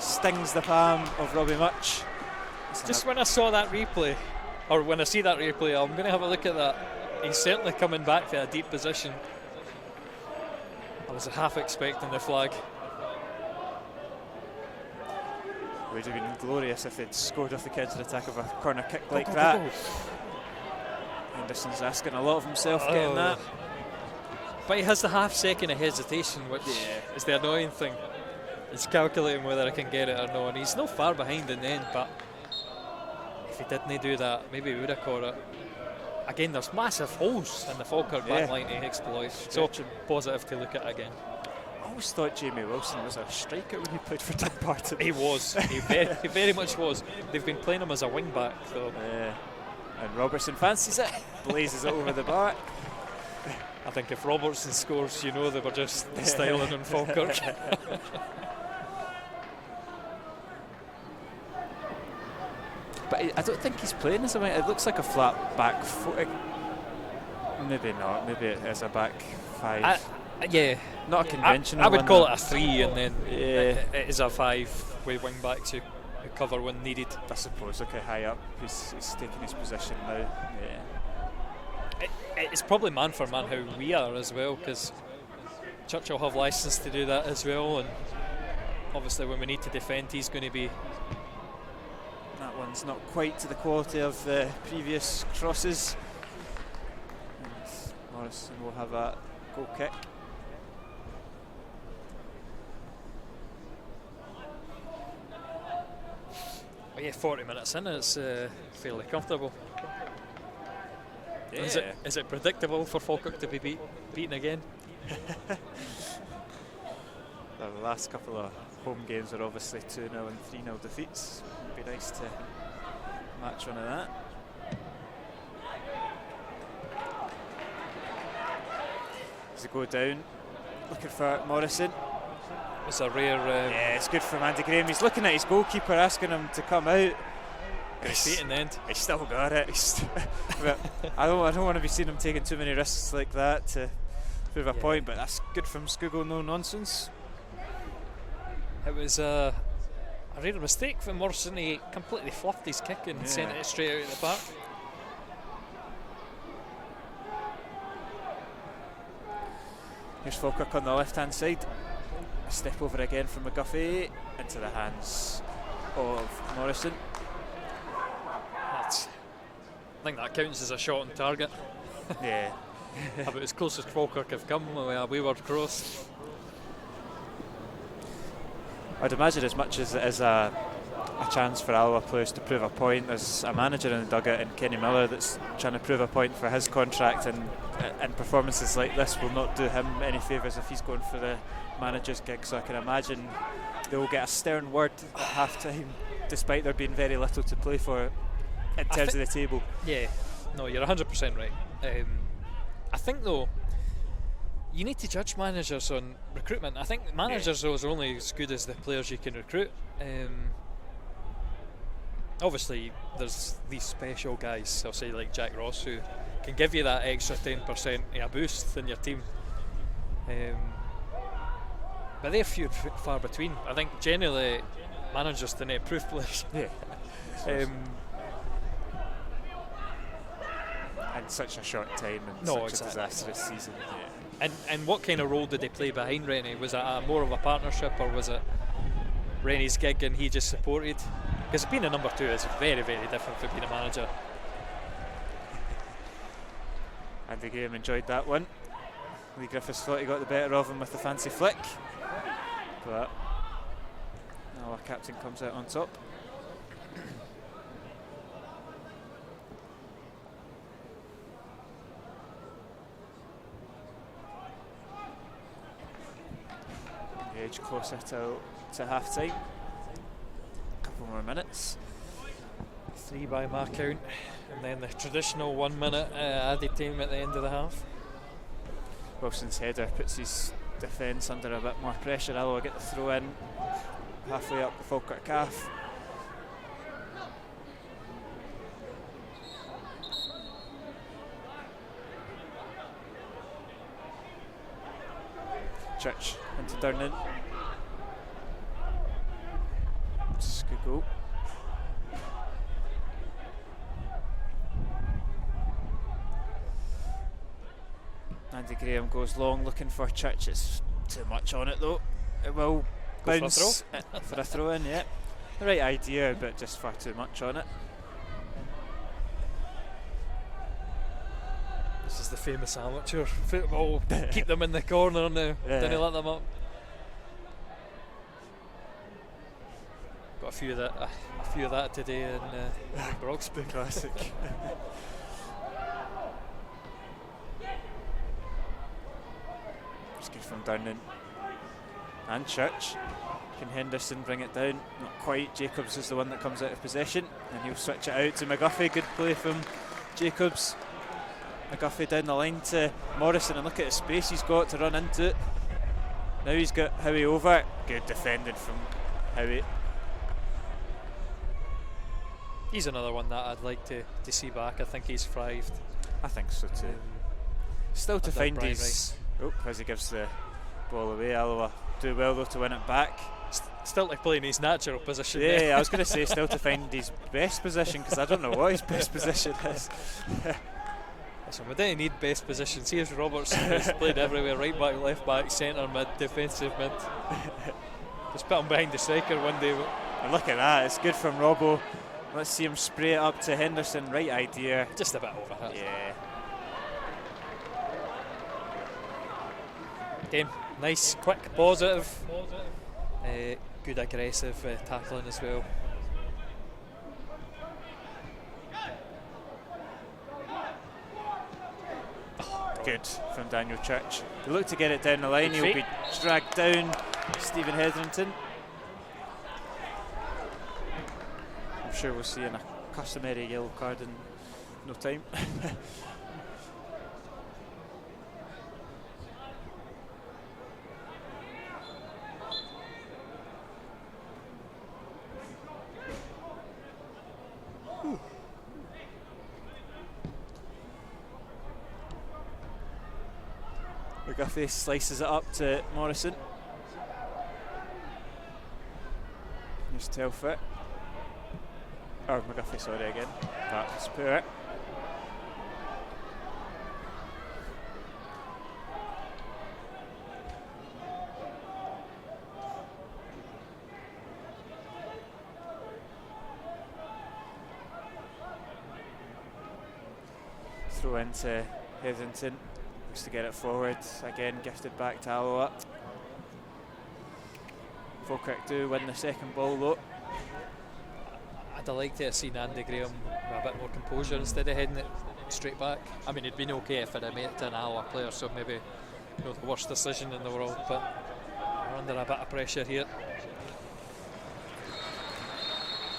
stings the palm of Robbie Much. Just when I saw that replay, or when I see that replay, I'm going to have a look at that. He's certainly coming back to a deep position. I was half expecting the flag. It would have been glorious if they'd scored off the counter-attack of a corner kick like that. Henderson's asking a lot of himself getting that. But he has the half second of hesitation, which is the annoying thing. He's calculating whether I can get it or not, and he's not far behind in the end, but if he didn't do that, maybe he would have caught it. Again, there's massive holes in the Falkirk backline to exploit. So positive to look at again. I always thought Jamie Wilson was a striker when he played for Dumbarton. He was. He very much was. They've been playing him as a wing back, though. And Robertson fancies it, blazes it over the back. I think if Robertson scores, you know they were just styling on Falkirk. But I don't think he's playing as a wing. It looks like a flat back foot. Maybe not. Maybe it is a back five. Not a conventional I would one, call though. it a 3, and then it is a 5 with wing backs who cover when needed. I suppose. Okay, high up. He's taking his position now. Yeah. It's probably man for man how we are as well, because Churchill have licence to do that as well, and obviously when we need to defend, he's going to be. That one's not quite to the quality of the previous crosses. And Morrison will have a goal kick. Well, 40 minutes in, it's fairly comfortable. Yeah. Is it predictable for Falkirk to be beaten again? The last couple of home games are obviously 2-0 and 3-0 defeats. It'd be nice to match one of that. As they go down, looking for Morrison. It's a rare. Yeah, it's good from Andy Graham. He's looking at his goalkeeper, asking him to come out. He's in the end. He's still got it. But I don't want to be seeing him taking too many risks like that to prove a point. But that's good from Skugel, no nonsense. It was a rare mistake from Morrison. He completely fluffed his kick and sent it straight out of the park. Here's Falkirk on the left-hand side. A step over again from McGuffey into the hands of Morrison. I think that counts as a shot on target. Yeah. About as close as Falkirk have come with a wayward cross. I'd imagine as much as it is a chance for Alloa players to prove a point, there's a manager in the dugout in Kenny Miller that's trying to prove a point for his contract, and performances like this will not do him any favours if he's going for the manager's gig. So I can imagine they will get a stern word at half time, despite there being very little to play for in terms of the table. Yeah, no, you're 100% right. I think though, you need to judge managers on recruitment. I think managers are only as good as the players you can recruit. Obviously, there's these special guys, I'll say like Jack Ross, who can give you that extra 10% of a boost in your team. But they're few and far between. I think generally managers tend to improve players. Yeah. In such a short time and such a disastrous season. Yeah. And what kind of role did they play behind Rennie? Was it more of a partnership, or was it Rennie's gig and he just supported? Because being a number 2 is very, very different from being a manager. Andy Graham enjoyed that one. Lee Griffiths thought he got the better of him with the fancy flick, but our captain comes out on top. Edge closer to half time. A couple more minutes. 3 by my count, and then the traditional 1 minute added time at the end of the half. Wilson's header puts his defence under a bit more pressure. Alloa get the throw in halfway up the Falkirk half. Church into Durnan. Skugel. Andy Graham goes long looking for Church. It's too much on it though. It will bounce for a throw in, yeah. The right idea, but just far too much on it. This is the famous amateur football. Keep them in the corner now. Yeah. Don't let them up. Got a few of that today in Brogsby. Classic. It's good from Durnan and Church. Can Henderson bring it down? Not quite. Jacobs is the one that comes out of possession, and he'll switch it out to McGuffey. Good play from Jacobs. McGuffey down the line to Morrison, and look at the space he's got to run into it. Now he's got Howie over. Good defending from Howie. He's another one that I'd like to see back. I think he's thrived. I think so too. Still to find his... Oh, as he gives the ball away. Alloa do well though to win it back. Still to play in his natural position. Yeah, I was going to say still to find his best position, because I don't know what his best position is. Listen, we don't need best positions. Here's Robertson, who's played everywhere: right back, left back, centre mid, defensive mid. Just put him behind the striker one day. And look at that, it's good from Robbo. Let's see him spray it up to Henderson. Right idea. Just a bit over it. Yeah. Game nice, quick, positive. Good aggressive tackling as well. Good from Daniel Church. They look to get it down the line. He'll be dragged down. Stephen Hetherington. I'm sure we'll see a customary yellow card in no time. McGuffey slices it up to Morrison. Here's Telford. Or McGuffey, sorry again. That's poor. Throw into Hetherington. To get it forward, again gifted back to Alloa. Falkirk do win the second ball though. I'd have liked to have seen Andy Graham with a bit more composure instead of heading it straight back. I mean, it'd been okay if it had made it to an Alloa player, so maybe the worst decision in the world, but we're under a bit of pressure here.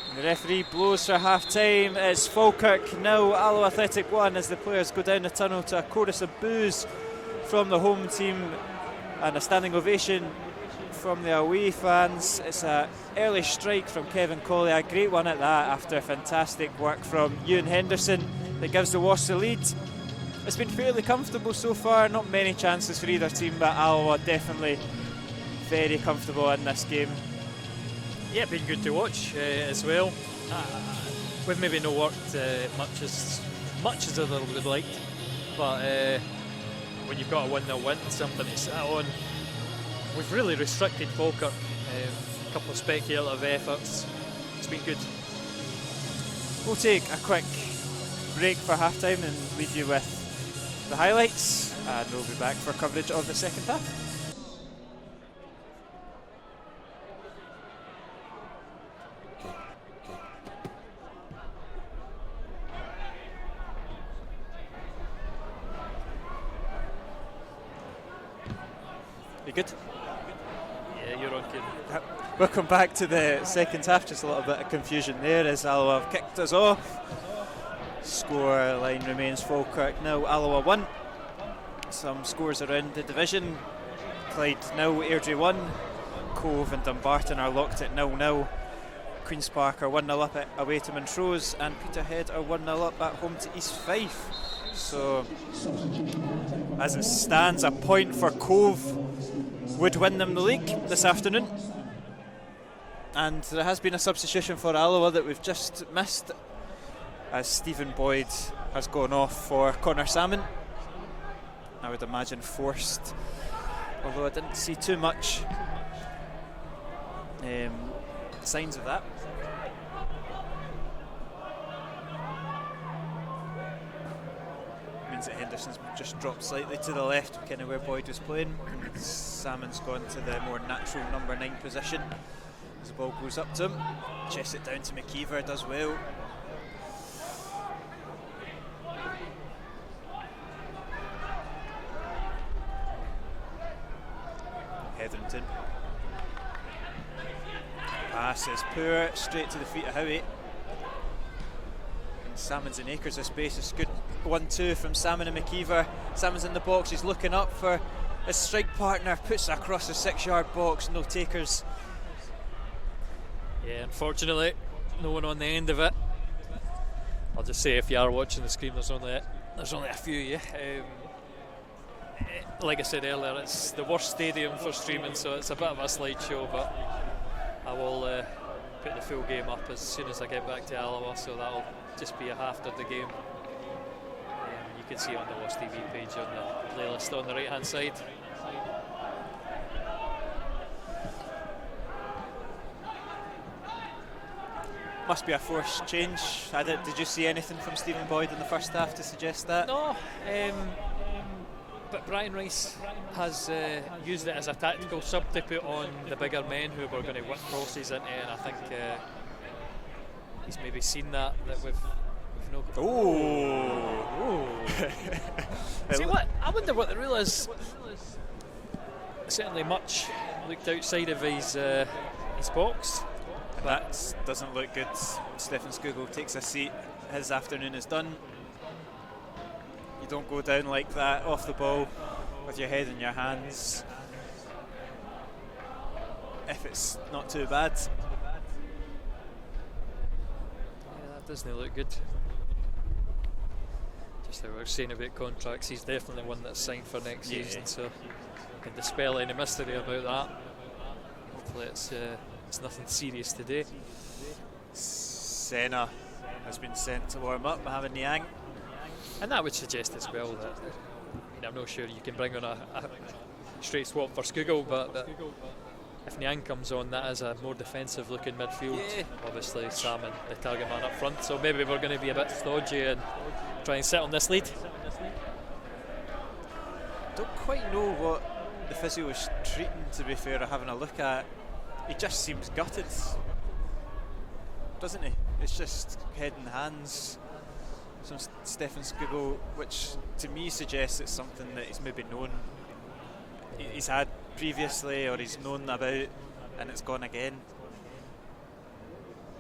And the referee blows for half time. It's Falkirk 0, Alloa Athletic 1, as the players go down the tunnel to a chorus of boos from the home team and a standing ovation from the away fans. It's an early strike from Kevin Colley, a great one at that, after fantastic work from Ewan Henderson that gives the Wasps the lead. It's been fairly comfortable so far, not many chances for either team, but Alloa definitely very comfortable in this game. Yeah, been good to watch as well. We've maybe not worked much as other would like, but when you've got a 1-0 win, something to sit on. We've really restricted Falkirk. A couple of speculative efforts. It's been good. We'll take a quick break for half time and leave you with the highlights, and we'll be back for coverage of the second half. You good? Yeah, you're on, kid. Welcome back to the second half. Just a little bit of confusion there as Alloa have kicked us off. Score line remains Falkirk 0, Alloa 1. Some scores around the division. Clyde 0, Airdrie 1. Cove and Dumbarton are locked at 0-0. Queen's Park are 1-0 up away to Montrose, and Peterhead are 1-0 up at home to East Fife. So, as it stands, a point for Cove would win them the league this afternoon. And there has been a substitution for Alloa that we've just missed, as Stephen Boyd has gone off for Connor Salmon. I would imagine forced, although I didn't see too much signs of that. Means that Henderson's just dropped slightly to the left, kind of where Boyd was playing. Salmon's gone to the more natural number 9 position as the ball goes up to him. Chests it down to McKeever, does well. Hetherington. Pass is poor, straight to the feet of Howie. And Salmon's in acres of space. It's good 1-2 from Salmon and McKeever. Salmon's in the box, he's looking up for his strike partner, puts it across the 6-yard box, no takers. Yeah, unfortunately, no one on the end of it. I'll just say, if you are watching the screen, there's only a few of you. Like I said earlier, it's the worst stadium for streaming, so it's a bit of a slideshow, but I will put the full game up as soon as I get back to Alloa, so that'll just be a half of the game. You can see on the Watch TV page on the playlist on the right hand side. Must be a forced change. Did you see anything from Stephen Boyd in the first half to suggest that? No, but Brian Rice has used it as a tactical sub to put on the bigger men who were going to whip crosses into, and I think he's maybe seen that we've no. Oh! See what? I wonder what the rule is. Certainly, much looked outside of his box. That doesn't look good. Stefan Skugel takes a seat. His afternoon is done. You don't go down like that off the ball with your head in your hands if it's not too bad. Yeah, that doesn't look good. Just like we were saying about contracts, he's definitely one that's signed for next season, so I can dispel any mystery about that. Hopefully it's nothing serious today. Senna has been sent to warm up, Mohamed Niang. And that would suggest as well that, I'm not sure you can bring on a straight swap for Skugel, but if Niang comes on, that is a more defensive looking midfield. Yeah. Obviously Salmon, the target man up front, so maybe we're going to be a bit stodgy and try and sit on this lead. Don't quite know what the physio was treating, to be fair, or having a look at. He just seems gutted, doesn't he? It's just head and hands from Stefan Skugel, which to me suggests it's something that he's maybe known, he's had previously, or he's known about, and it's gone again.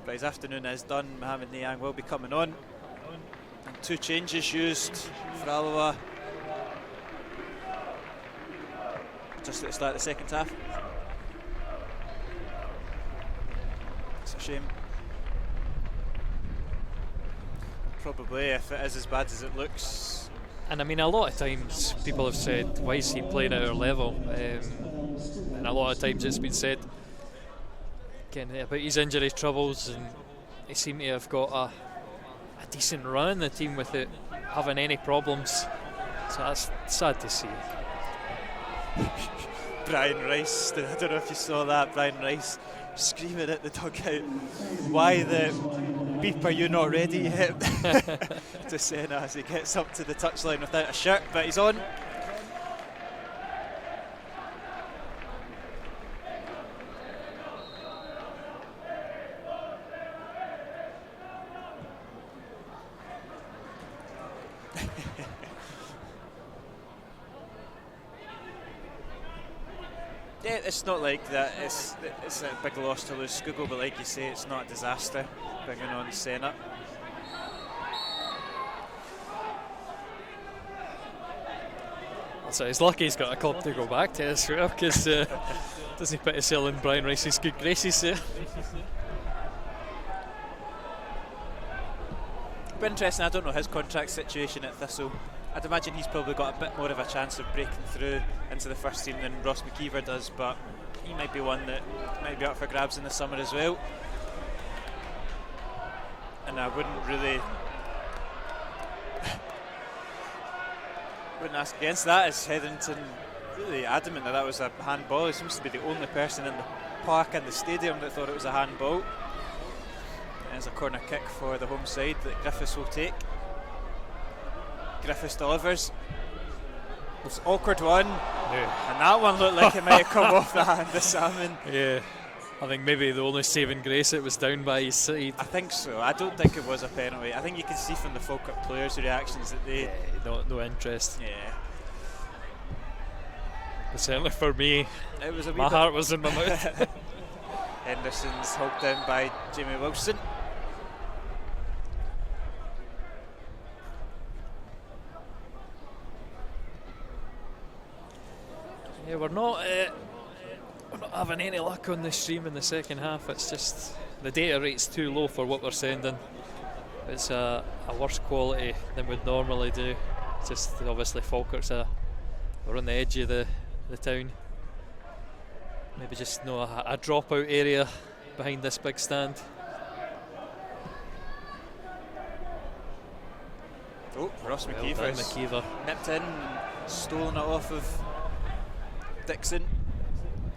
But his afternoon is done. Mohamed Niang will be coming on, and 2 changes used for Alloa just at the start of the second half. It's a shame. Probably, if it is as bad as it looks. And I mean, a lot of times people have said, why is he playing at our level? And a lot of times it's been said again about his injury troubles, and he seemed to have got a decent run in the team without having any problems. So that's sad to see. Brian Rice, I don't know if you saw that, Brian Rice screaming at the dugout, why the beep are you not ready yet? To Senna as he gets up to the touchline without a shirt, but he's on. Yeah, it's not like that. It's a big loss to lose Skugel, but like you say, it's not a disaster bringing on Senna. So he's lucky he's got a club to go back to, I swear, because doesn't he put himself in Brian Rice's good graces there? But interesting, I don't know his contract situation at Thistle. I'd imagine he's probably got a bit more of a chance of breaking through into the first team than Ross McKeever does, but he might be one that might be up for grabs in the summer as well. And I wouldn't wouldn't ask against that. Is Hetherington really adamant that was a handball? He seems to be the only person in the park and the stadium that thought it was a handball. There's a corner kick for the home side that Griffiths will take. Griffiths delivers. It's an awkward one, and that one looked like it might have come off the hand of Salmon. Yeah, I think maybe the only saving grace, it was down by his side. I think so. I don't think it was a penalty. I think you can see from the Falkirk players' reactions that they... no interest. Yeah. But certainly for me, It was a wee my bit- heart was in my mouth. Henderson's hooked in by Jamie Wilson. Yeah, we're not having any luck on the stream in the second half. It's just the data rate's too low for what we're sending. It's a worse quality than we'd normally do. It's just obviously Falkirk's we're on the edge of the town. Maybe just a dropout area behind this big stand. Oh, Ross Well McKeever done, has McKeever. nipped in, stolen it off of Dixon.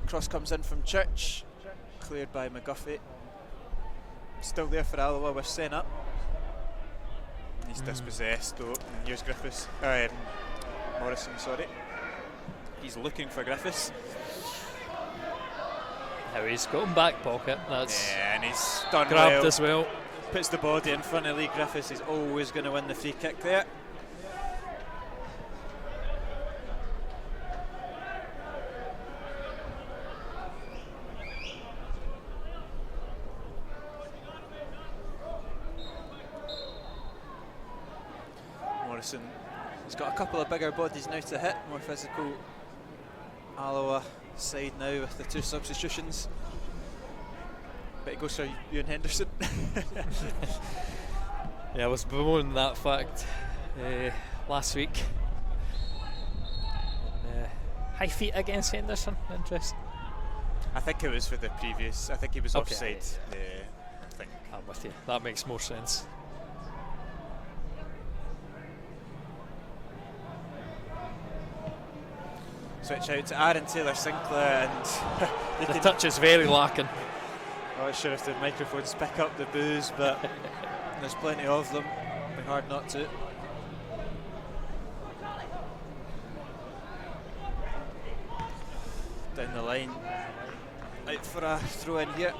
Cross comes in from Church, cleared by McGuffey. Still there for Alloa with Sen up. He's dispossessed though. And here's Griffiths. Morrison, sorry. He's looking for Griffiths. Now he's got him back pocket. That's Yeah, and he's done grabbed well. as well. Puts the body in front of Lee Griffiths. He's always going to win the free kick there. Morrison has got a couple of bigger bodies now to hit, more physical. Alloa side now with the two substitutions. But it goes for Ewan Henderson. Yeah, I was bemoaning that fact last week. High feet against Henderson, interesting. I think it was for the previous. I think he was Okay. offside. Yeah, I think. I'm with you. That makes more sense. Switch out to Aaron Taylor Sinclair, and you The can. touch is very lacking. I'm not sure if the microphones pick up the boos, but there's plenty of them. It'd be hard not to. Down the line, out for a throw in here.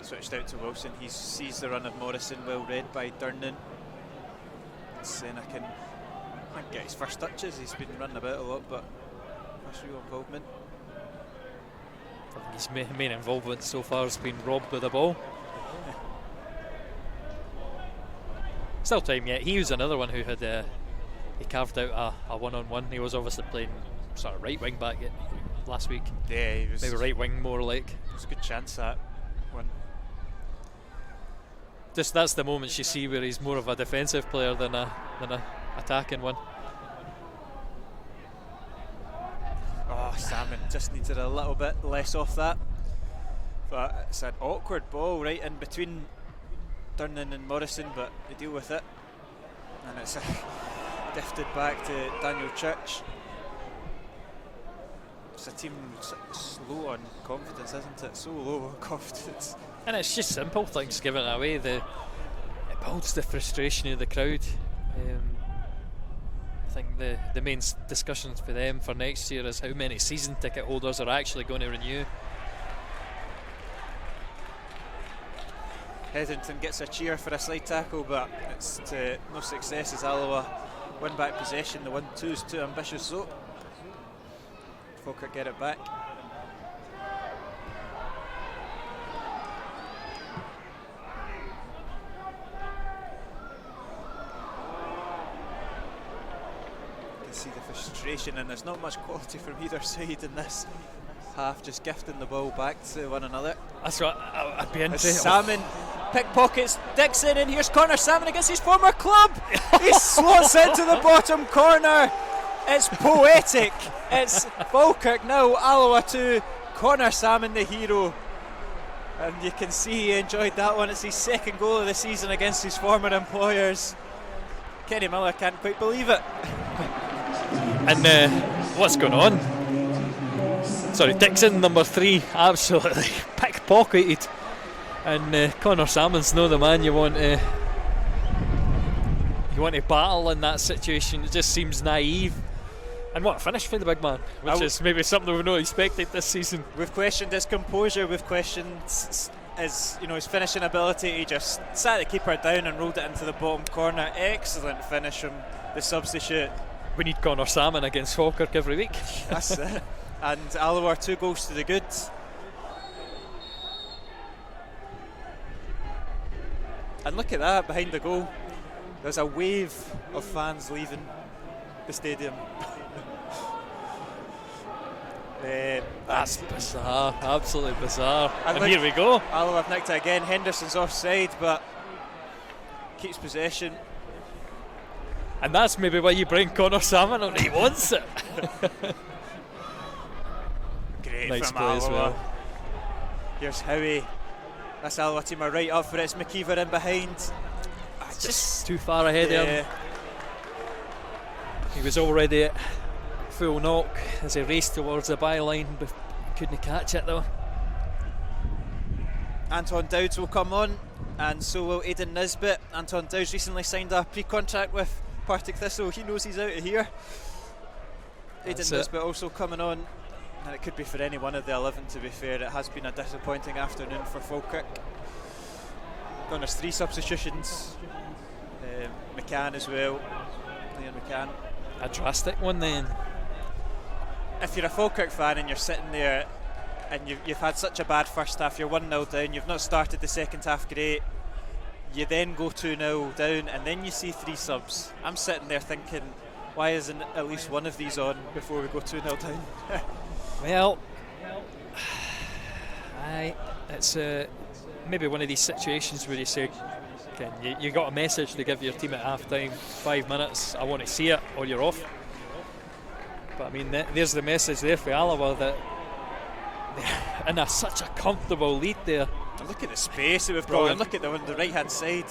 Switched out to Wilson. He sees the run of Morrison, well read by Durnan. Senna can get his first touches. He's been running about a lot, but first real involvement. I think his main involvement so far has been robbed with the ball. Still time yet. He was another one who had he carved out a one-on-one. He was obviously playing sort of right wing back last week. Yeah, he was. Maybe right wing more like. It was a good chance that one. Just that's the moments you see where he's more of a defensive player than a attacking one. Oh, Salmon just needed a little bit less off that. But it's an awkward ball right in between Durnan and Morrison, but they deal with it. And it's gifted back to Daniel Church. It's a team slow on confidence, isn't it? So low on confidence. And it's just simple things given away. It builds the frustration of the crowd. I think the main discussions for them for next year is how many season ticket holders are actually going to renew. Hetherington gets a cheer for a slide tackle, but it's to no success as Alloa win back possession. The 1-2 is too ambitious though. Falkirk get it back. You can see the frustration, and there's not much quality from either side in this half, just gifting the ball back to one another. That's what I'd be As interested. Salmon pickpockets Dixon, and here's Connor Salmon against his former club. He slots into the bottom corner. It's poetic. It's Falkirk now, Alloa 2. Connor Salmon the hero. And you can see he enjoyed that one. It's his second goal of the season against his former employers. Kenny Miller can't quite believe it. And what's going on? Sorry, Dixon, number 3, absolutely pickpocketed. And Connor Salmon's not the man you want to battle in that situation. It just seems naive. And what a finish for the big man, which is maybe something we've not expected this season. We've questioned his composure, we've questioned his finishing ability. He just sat the keeper down and rolled it into the bottom corner. Excellent finish from the substitute. We need Connor Salmon against Falkirk every week. That's it. And Alloa 2 goals to the good. And look at that behind the goal. There's a wave of fans leaving the stadium. That's bizarre, absolutely bizarre. And here we go. Alloa have nicked it again. Henderson's offside, but keeps possession. And that's maybe why you bring Connor Salmon on. He wants it. Great nice from play Alloa. as well. Here's Howie. This Alloa team are right up for it. It's McKeever in behind. Just too far ahead of him. He was already at full knock as he raced towards the byline, but couldn't catch it though. Anton Dowds will come on, and so will Aidan Nisbet. Anton Dowds recently signed a pre-contract with Partick Thistle. He knows he's out of here. Aidan Nisbet also coming on, and it could be for any one of the 11, to be fair. It has been a disappointing afternoon for Falkirk. There's 3 substitutions. McCann as well. Liam McCann. A drastic one then. If you're a Falkirk fan and you're sitting there and you've had such a bad first half, you're 1-0 down, you've not started the second half great, you then go 2-0 down and then you see 3 subs. I'm sitting there thinking, why isn't at least one of these on before we go 2-0 down? Well, it's maybe one of these situations where you say, you got a message to give your team at half time, 5 minutes, I want to see it, or you're off. But I mean, there's the message there for Alloa, that they're in such a comfortable lead there. And look at the space that we've got, and look at the right hand side.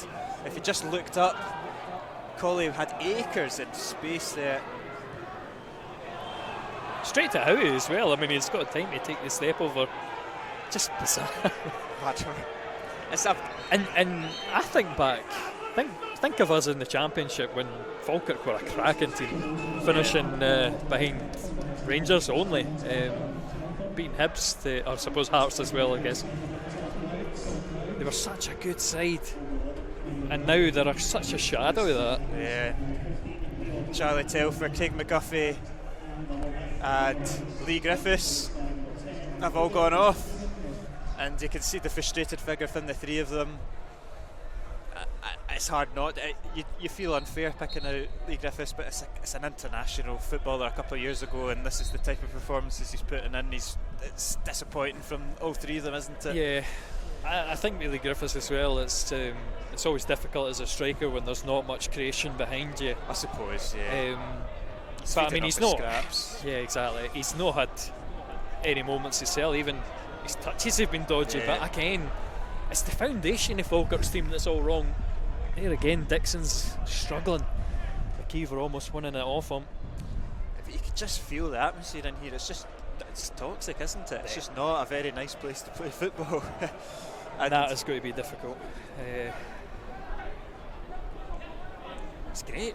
If you just looked up, Colley had acres in space there. Straight to Howie as well. I mean, he's got time to take the step over. Just bizarre. And I think back, think of us in the Championship when Falkirk were a cracking team, finishing behind Rangers only, beating Hibs, or I suppose Hearts as well, I guess. They were such a good side, and now they're such a shadow of that. Yeah. Charlie Telfer, Craig McGuffey and Lee Griffiths have all gone off, and you can see the frustrated figure from the 3 of them. It's hard not. You feel unfair picking out Lee Griffiths, but it's an international footballer a couple of years ago, and this is the type of performances he's putting in. It's disappointing from all 3 of them, isn't it? Yeah, I think Lee Griffiths as well. It's always difficult as a striker when there's not much creation behind you, I suppose. Yeah. But I mean, he's not. Scraps. Yeah, exactly. He's not had any moments to sell. Even his touches have been dodgy. Yeah. But again, it's the foundation of Falkirk's team that's all wrong. There again, Dixon's struggling. McKeever almost winning it off him. You can just feel the atmosphere in here. It's toxic, isn't it? It's just not a very nice place to play football. And that is going to be difficult. It's great.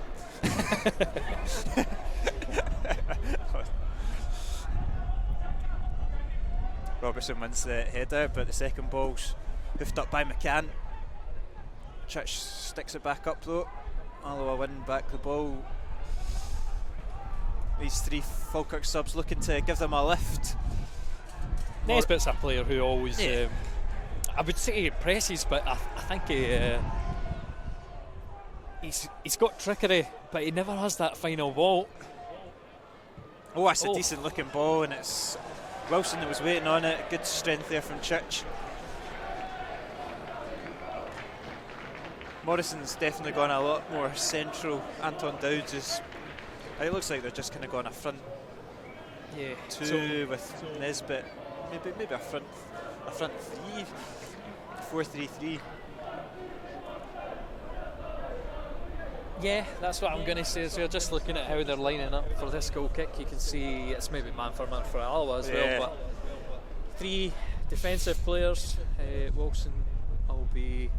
Robertson wins the header, but the second ball's hoofed up by McCann. Church sticks it back up though. Alloa win back the ball. These 3 Falkirk subs looking to give them a lift. Nesbitt's a player who always, I would say he presses, but I think he's got trickery, but he never has that final ball. Oh, that's a decent looking ball, and it's Wilson that was waiting on it. Good strength there from Church. Morrison's definitely gone a lot more central. Anton Dowds is. It looks like they're just kind of going a front 2 with Nisbet. Maybe a front a front three, 4-3-3. Yeah, that's what I'm going to say. So you're just looking at how they're lining up for this goal kick. You can see it's maybe man for Alloa as well. But 3 defensive players. Wilson will be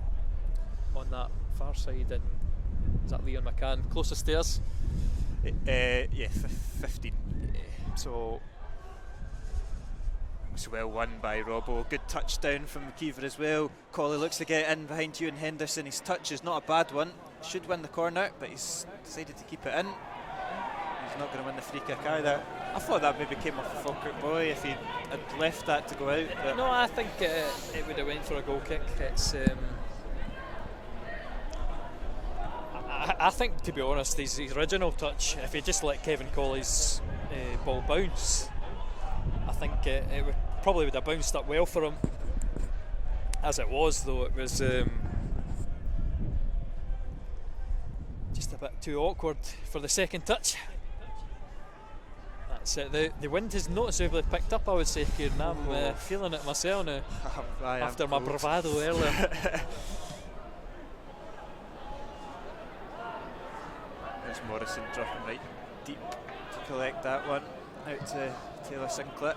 on that far side, and is that Leon McCann closest to us? Yeah, 15. So it's well won by Robbo. Good touchdown from McKeever as well. Colley looks to get in behind Ewan Henderson. His touch is not a bad one. Should win the corner, but he's decided to keep it in. He's not going to win the free kick either. I thought that maybe came off the Falkirk boy if he had left that to go out. But no, I think it would have went for a goal kick. It's I think, to be honest, his original touch, if he just let Kevin Colley's ball bounce, I think it would probably would have bounced up well for him. As it was, though, it was just a bit too awkward for the second touch. That's it. The wind has noticeably picked up, I would say, Kieran. I'm feeling it myself now after my bravado earlier. There's Morrison dropping right deep to collect that one out to Taylor Sinclair.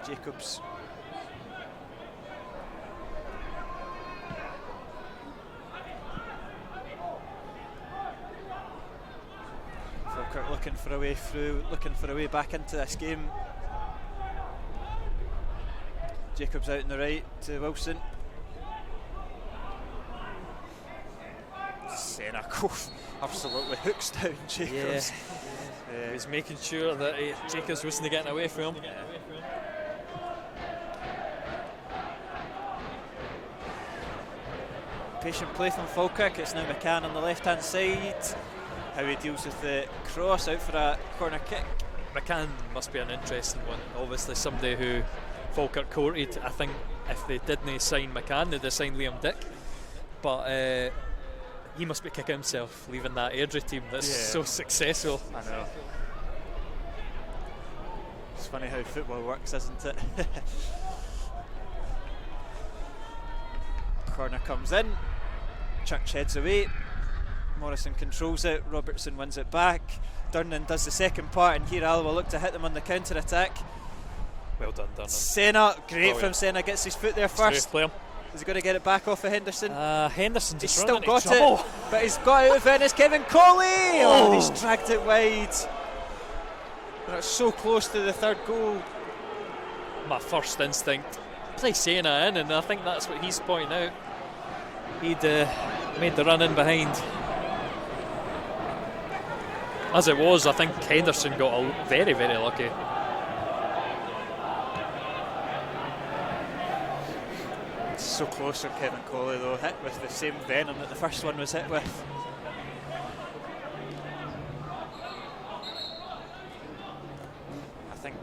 Jacobs. Falkirk looking for a way through, looking for a way back into this game. Jacobs out on the right to Wilson. Senna absolutely hooks down Jacobs. Yeah. He's making sure that Jacobs wasn't getting away from him. Patient play from Falkirk. It's now McCann on the left hand side. How he deals with the cross out for a corner kick. McCann must be an interesting one. Obviously somebody who Falkirk courted. I think if they didn't sign McCann, they'd have signed Liam Dick. But he must be kicking himself leaving that Airdrie team that's so successful. I know. It's funny how football works, isn't it? Corner comes in. Church heads away. Morrison controls it. Robertson wins it back. Durnan does the second part, and here Alloa look to hit them on the counter attack. Well done, Durnan. Senna, great from Senna, gets his foot there first. Player. Is he going to get it back off of Henderson? Henderson he's just still got trouble. it, but he's got out of it. It's Kevin Colley. Oh, he's dragged it wide. And it's so close to the third goal. My first instinct, play Senna in, and I think that's what he's pointing out. He'd made the run in behind. As it was, I think Henderson got very, very lucky. So close from Kevin Colley though, hit with the same venom that the first one was hit with. I think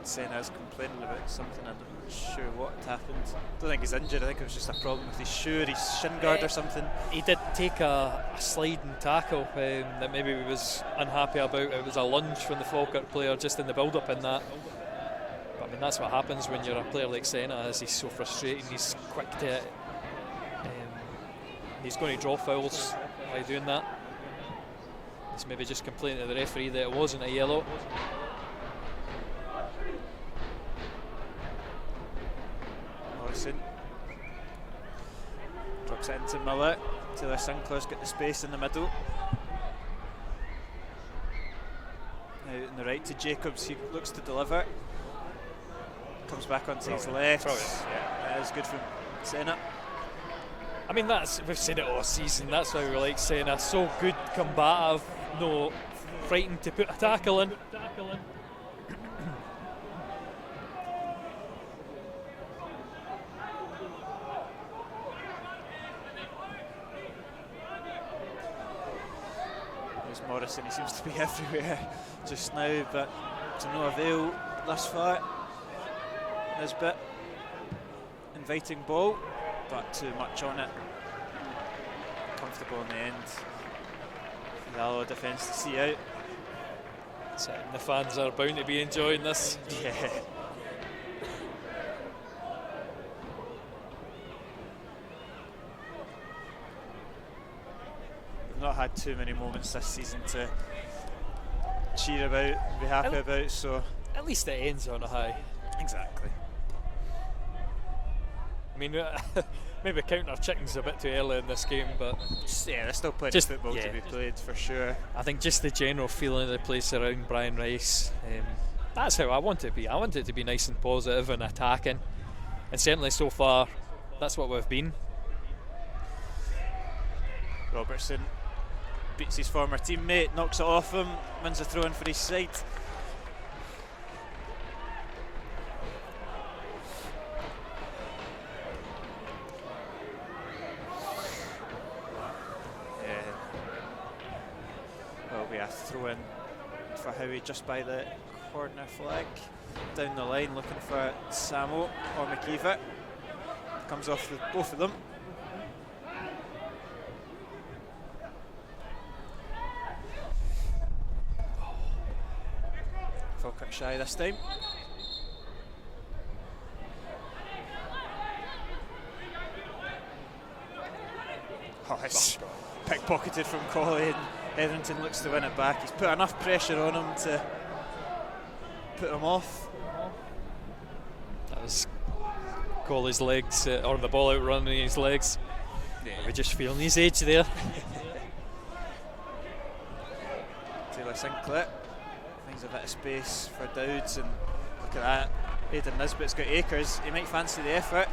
Senna's complaining about something, I'm not sure what happened. I don't think he's injured, I think it was just a problem with his shoe or his shin guard or something. He did take a sliding tackle that maybe he was unhappy about. It was a lunge from the Falkirk player just in the build up in that. I mean, that's what happens when you're a player like Senna, as he's so frustrating. He's quick to he's going to draw fouls by doing that. He's maybe just complaining to the referee that it wasn't a yellow. Morrison drops it into Miller. Taylor Sinclair's got the space in the middle. Now on the right to Jacobs, he looks to deliver. Comes back onto his left. Yeah, that is good from Senna. I mean, we've said it all season. That's why we like Senna. So good, combative, no frightened to put a tackle in. There's Morrison. He seems to be everywhere just now, but to no avail thus far. Nisbet, inviting ball, but too much on it. Comfortable in the end. The Alloa defence to see out. The fans are bound to be enjoying this. Yeah. not had too many moments this season to cheer about, be happy about, so... At least it ends on a high. Exactly. I mean, maybe counting our chickens a bit too early in this game, but... Yeah, there's still plenty of football to be played, for sure. I think just the general feeling of the place around Brian Rice, that's how I want it to be. I want it to be nice and positive and attacking, and certainly so far, that's what we've been. Robertson beats his former teammate, knocks it off him, wins a throw in for his side. Will be a throw in for Howie just by the corner flag. Down the line looking for Samo or McKeever. Comes off both of them. Falkirk shy this time. Oh, it's pickpocketed from Colley, and Hetherington looks to win it back. He's put enough pressure on him to put him off. That was Colley's legs, or the ball outrunning his legs. Yeah. We're just feeling his age there. Taylor Sinclair finds a bit of space for Dowds, and look at that. Aidan Nisbet's got acres. He might fancy the effort.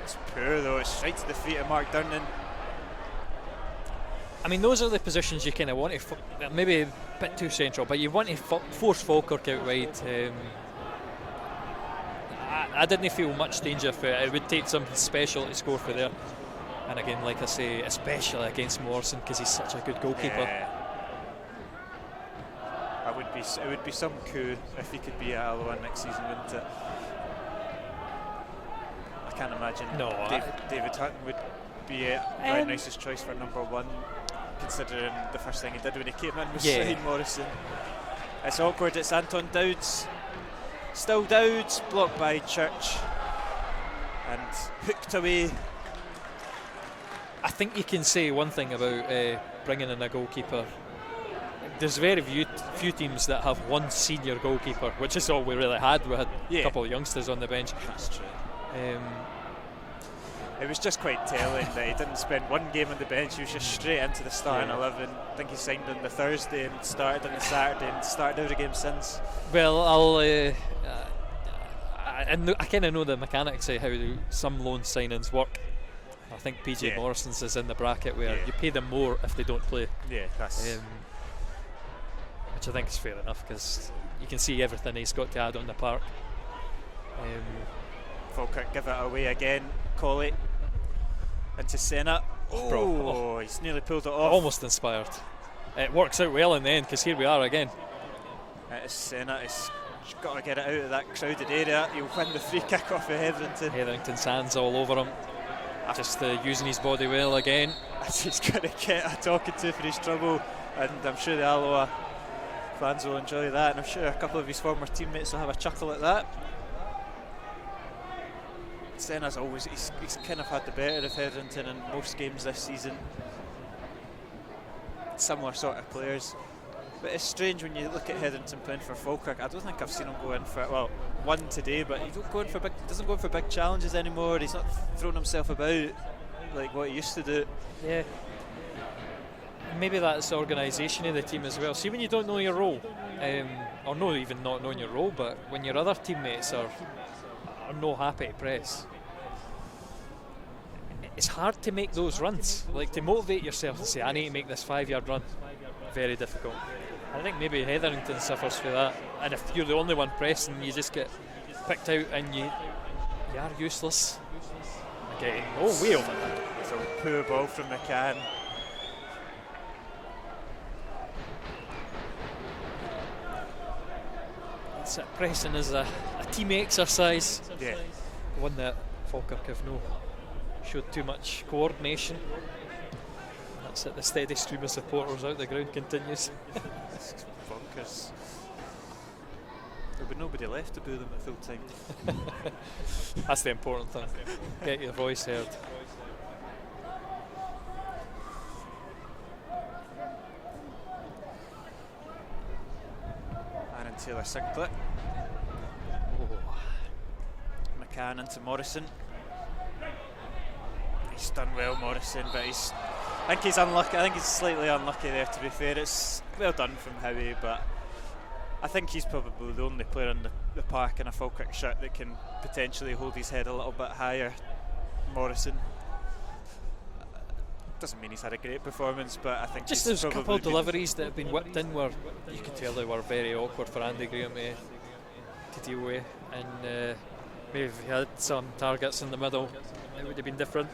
It's poor though, it's straight to the feet of Mark Durnan. I mean, those are the positions you kind of want to, maybe a bit too central, but you want to force Falkirk out wide. I didn't feel much danger for it. It would take something special to score for there. And again, like I say, especially against Morrison, because he's such a good goalkeeper. Yeah. It would be some coup if he could be at Alloa next season, wouldn't it? I can't imagine. No, David Hutton would be Brian Rice's choice for number one, considering the first thing he did when he came in was sign Morrison. It's awkward. It's Anton Dowds. Still Dowds, blocked by Church and hooked away. I think you can say one thing about bringing in a goalkeeper. There's very few teams that have one senior goalkeeper, which is all we really had. We had a couple of youngsters on the bench. That's true. It was just quite telling that he didn't spend one game on the bench. He was just straight into the starting 11. I think he signed on the Thursday and started on the Saturday and started every game since. Well, I kind of know the mechanics of how some loan signings work. I think PJ Morrison's is in the bracket where you pay them more if they don't play. Yeah, that's... which I think is fair enough, because you can see everything he's got to add on the park. Falkirk give it away again. Colley into Senna. Oh, he's nearly pulled it off. Almost inspired. It works out well in the end, because here we are again. It is Senna. He's got to get it out of that crowded area. He'll win the free kick off of Hetherington. Hetherington's hands all over him. Just using his body well again. He's going to get a talking to for his trouble, and I'm sure the Alloa fans will enjoy that, and I'm sure a couple of his former teammates will have a chuckle at that. Senna's always, he's kind of had the better of Hetherington in most games this season. Similar sort of players. But it's strange when you look at Hetherington playing for Falkirk. I don't think I've seen him go in for, well, one today, but he doesn't go in for big challenges anymore. He's not throwing himself about like what he used to do. Yeah. Maybe that's the organisation of the team as well. See, when you don't know your role, or not even not knowing your role, but when your other teammates are no happy to press, it's hard to make those runs. Like, to motivate yourself and say, I need to make this 5-yard run. Very difficult. I think maybe Hetherington suffers for that. And if you're the only one pressing, you just get picked out and you are useless. Again, way over that. It's a poor ball from McCann. Pressing is a team exercise. Yeah. One that Falkirk have showed too much coordination. That's it, the steady stream of supporters out the ground continues. It's bonkers. There'll be nobody left to boo them at full time. That's the important thing. Get your voice heard. Taylor Sinclair. McCann into Morrison. He's done well, Morrison, but I think he's unlucky. I think he's slightly unlucky there, to be fair. It's well done from Howie, but I think he's probably the only player in the park in a Falkirk shirt that can potentially hold his head a little bit higher. Morrison. Doesn't mean he's had a great performance, but I think just he's there's a couple of deliveries that have been whipped in where you can tell they were very awkward for Andy Graham to deal with, and maybe if he had some targets in the middle, it would have been different.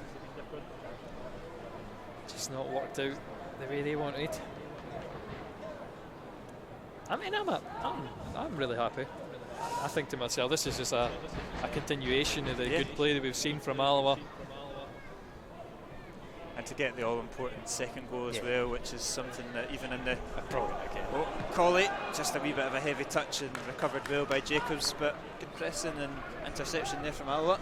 Just not worked out the way they wanted. I mean, I'm really happy. I think to myself, this is just a continuation of the good play that we've seen from Alloa. And to get the all-important second goal as well, which is something that even in the... Probably not again. Oh, Colley, just a wee bit of a heavy touch and recovered well by Jacobs, but good pressing and interception there from Alloa.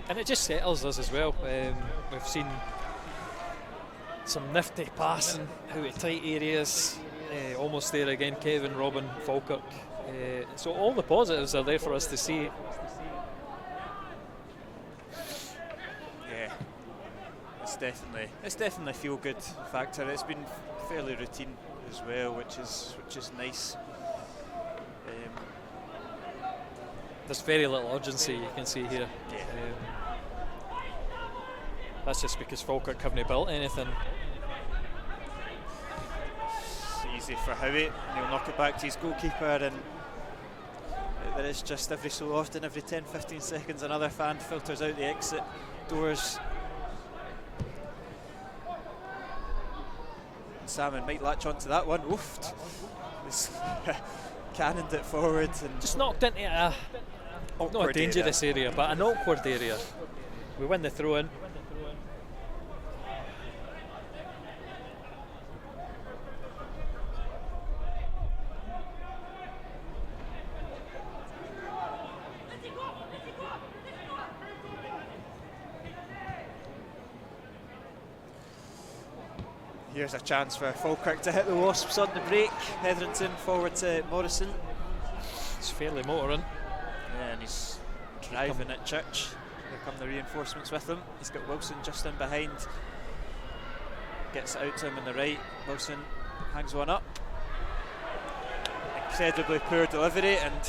And it just settles us as well. We've seen some nifty passing out of tight areas. Almost there again, Kevin, Robin, Falkirk. So all the positives are there for us to see. Yeah, it's definitely a feel-good factor. It's been fairly routine as well, which is nice. There's very little urgency you can see here. Yeah. That's just because Falkirk haven't built anything. It's easy for Howie, and he'll knock it back to his goalkeeper, and there is just every so often, every 10-15 seconds, another fan filters out the exit doors. Salmon might latch onto that one. Oof! He's cannoned it forward and just knocked into not a dangerous area, but an awkward area. We win the throw in. Here's a chance for Falkirk to hit the Wasps on the break. Hetherington forward to Morrison. It's fairly motoring. Yeah, and he's driving at Church. Here come the reinforcements with him. He's got Wilson just in behind. Gets it out to him on the right. Wilson hangs one up. Incredibly poor delivery, and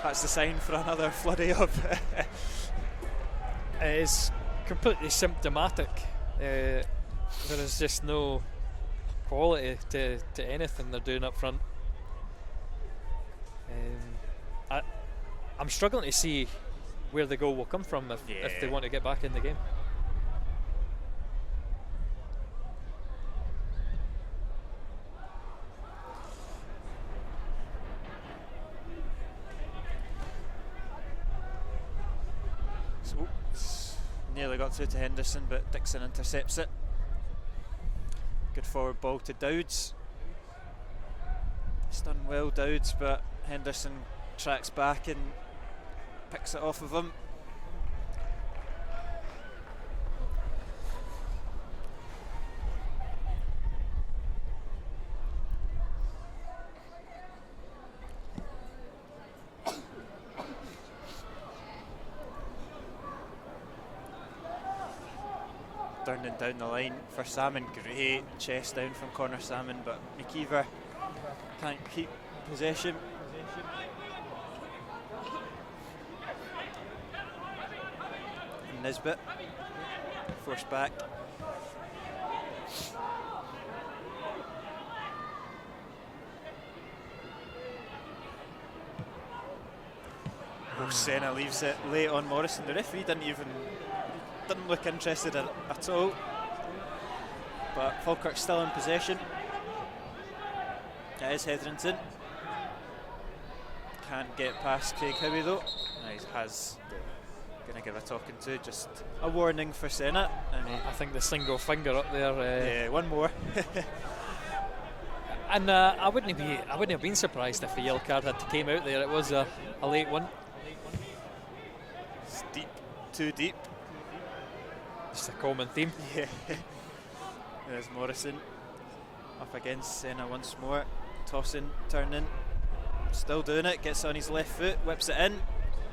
that's the sign for another flurry of... It is completely symptomatic. There is just no quality to anything they're doing up front. I'm struggling to see where the goal will come from if they want to get back in the game. So, nearly got through to Henderson, but Dixon intercepts it. Good forward ball to Dowds. It's done well, Dowds, but Henderson tracks back and picks it off of him. Turning down the line for Salmon. Great chest down from Connor Salmon, but McKeever can't keep possession. Nisbet forced back. Senna leaves it late on Morrison. The referee didn't look interested at all, but Falkirk's still in possession. It is Hetherington. Can't get past Craig Howie though. He has going to give a talking to, just a warning for Senna. And I think the single finger up there. Yeah, one more. And I wouldn't have been surprised if the yellow card had came out there. It was a late one. It's deep, too deep. It's a common theme. Yeah. There's Morrison up against Senna once more, tossing, turning, still doing it, gets on his left foot, whips it in.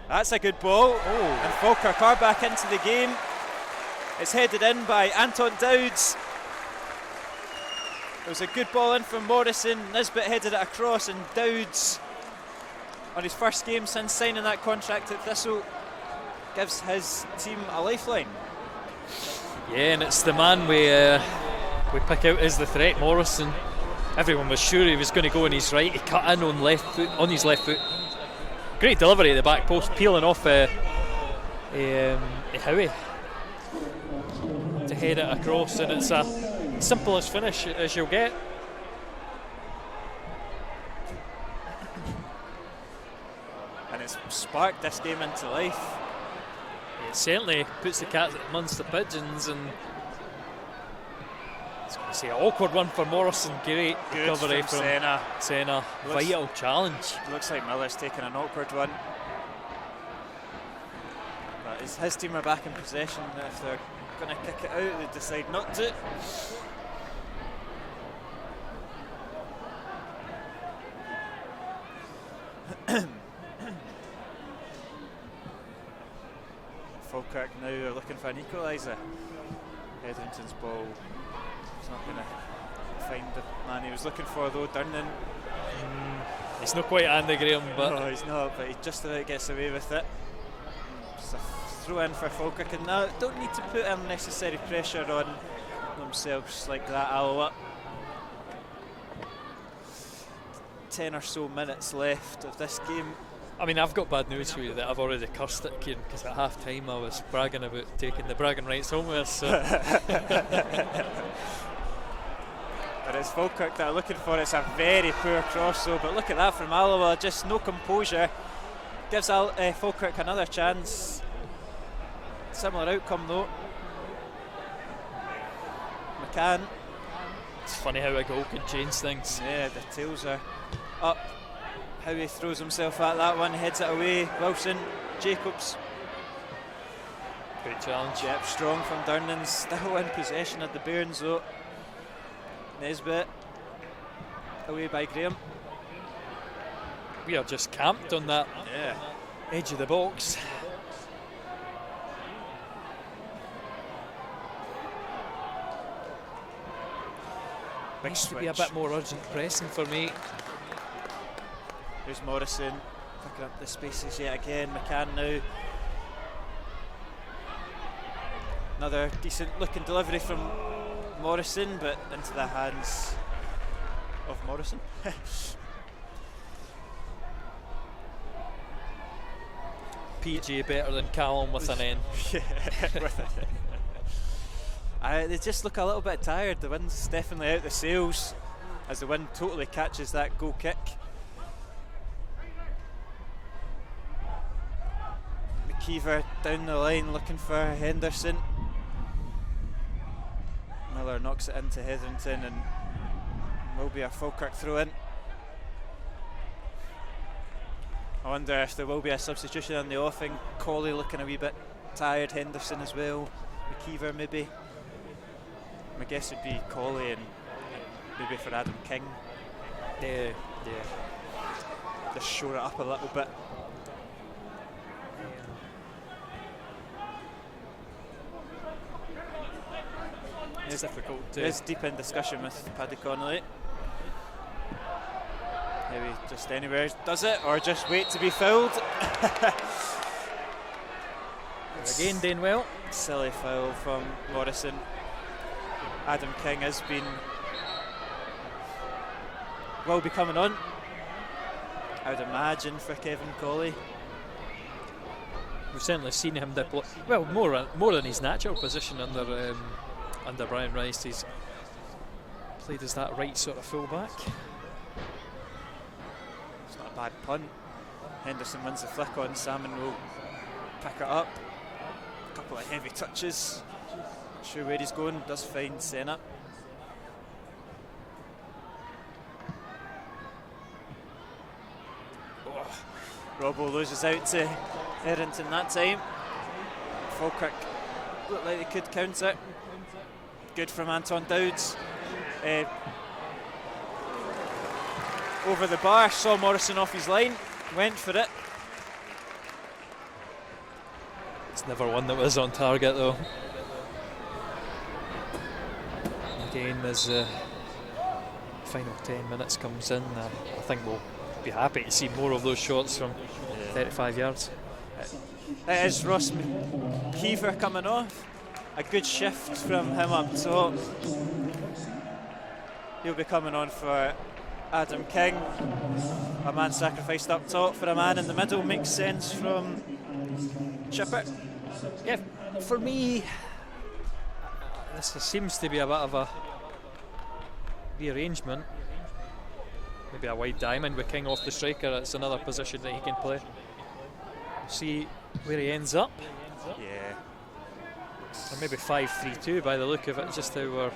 That's a good ball, and Falkirk are back into the game. It's headed in by Anton Dowds. It was a good ball in from Morrison. Nisbet headed it across, and Dowds, on his first game since signing that contract at Thistle, gives his team a lifeline. Yeah, and it's the man we pick out as the threat, Morrison. Everyone was sure he was going to go on his right. He cut in on his left foot. Great delivery at the back post, peeling off Howie to head it across, and it's a simplest finish as you'll get. And it's sparked this game into life. It certainly puts the cat amongst the pigeons, and I was going to say an awkward one for Morrison. Great recovery from Senna. Vital challenge. Looks like Miller's taking an awkward one. But his team are back in possession. If they're going to kick it out, they decide not to. Falkirk now are looking for an equaliser. Hetherington's ball. He's not going to find the man he was looking for though, Durnan. He's not quite Andy Graham, but no, he's not, but he just about gets away with it. Just a throw in for Falkirk, and now don't need to put unnecessary pressure on themselves like that, Alloa. 10 or so minutes left of this game. I mean, I've got bad news for you that I've already cursed it, Kieran, because at half time I was bragging about taking the bragging rights home with us. So. But it's Falkirk that are looking for it. It's a very poor cross though, but look at that from Alloa, just no composure. Gives Falkirk another chance. Similar outcome though. McCann. It's funny how a goal can change things. Yeah, the tails are up. How he throws himself at that one, heads it away. Wilson, Jacobs. Great challenge. Yep, strong from Durnan. Still in possession of the Bairns though. Nisbet. Away by Graham. We are just camped on that edge of the box. Needs to be a bit more urgent pressing for me. Here's Morrison picking up the spaces yet again. McCann now. Another decent looking delivery from Morrison, but into the hands of Morrison. PJ better than Callum with an N. They just look a little bit tired. The wind's definitely out the sails as the wind totally catches that goal kick. McKeever down the line looking for Henderson. Miller knocks it into Hetherington, and will be a Falkirk throw in. I wonder if there will be a substitution on the offing. Colley looking a wee bit tired, Henderson as well, McKeever maybe. My guess would be Colley and maybe for Adam King. Yeah. Just shore it up a little bit. It's difficult It's deep in discussion with Paddy Connolly. Maybe just anywhere does it, or just wait to be fouled. Again, doing well. Silly foul from Morrison. Adam King will be coming on, I would imagine, for Kevin Colley. We've certainly seen him deploy well more than his natural position under Brian Rice. He's played as that right sort of fullback. It's not a bad punt. Henderson wins the flick on. Salmon will pick it up. A couple of heavy touches. Not sure where he's going. Does find Senna. Robbo loses out to Hetherington that time. Falkirk looked like they could counter. good from Anton Dowds. Over the bar, saw Morrison off his line, went for it. It's never one that was on target though. Again, as the final 10 minutes comes in, I think we'll be happy to see more of those shots from 35 yards. It is Ross McKeever coming off. A good shift from him up top. He'll be coming on for Adam King. A man sacrificed up top for a man in the middle. Makes sense from Chipper. Yeah, for me, this seems to be a bit of a rearrangement. Maybe a wide diamond with King off the striker. It's another position that he can play. See where he ends up. Yeah. Or maybe 5-3-2 by the look of it, just how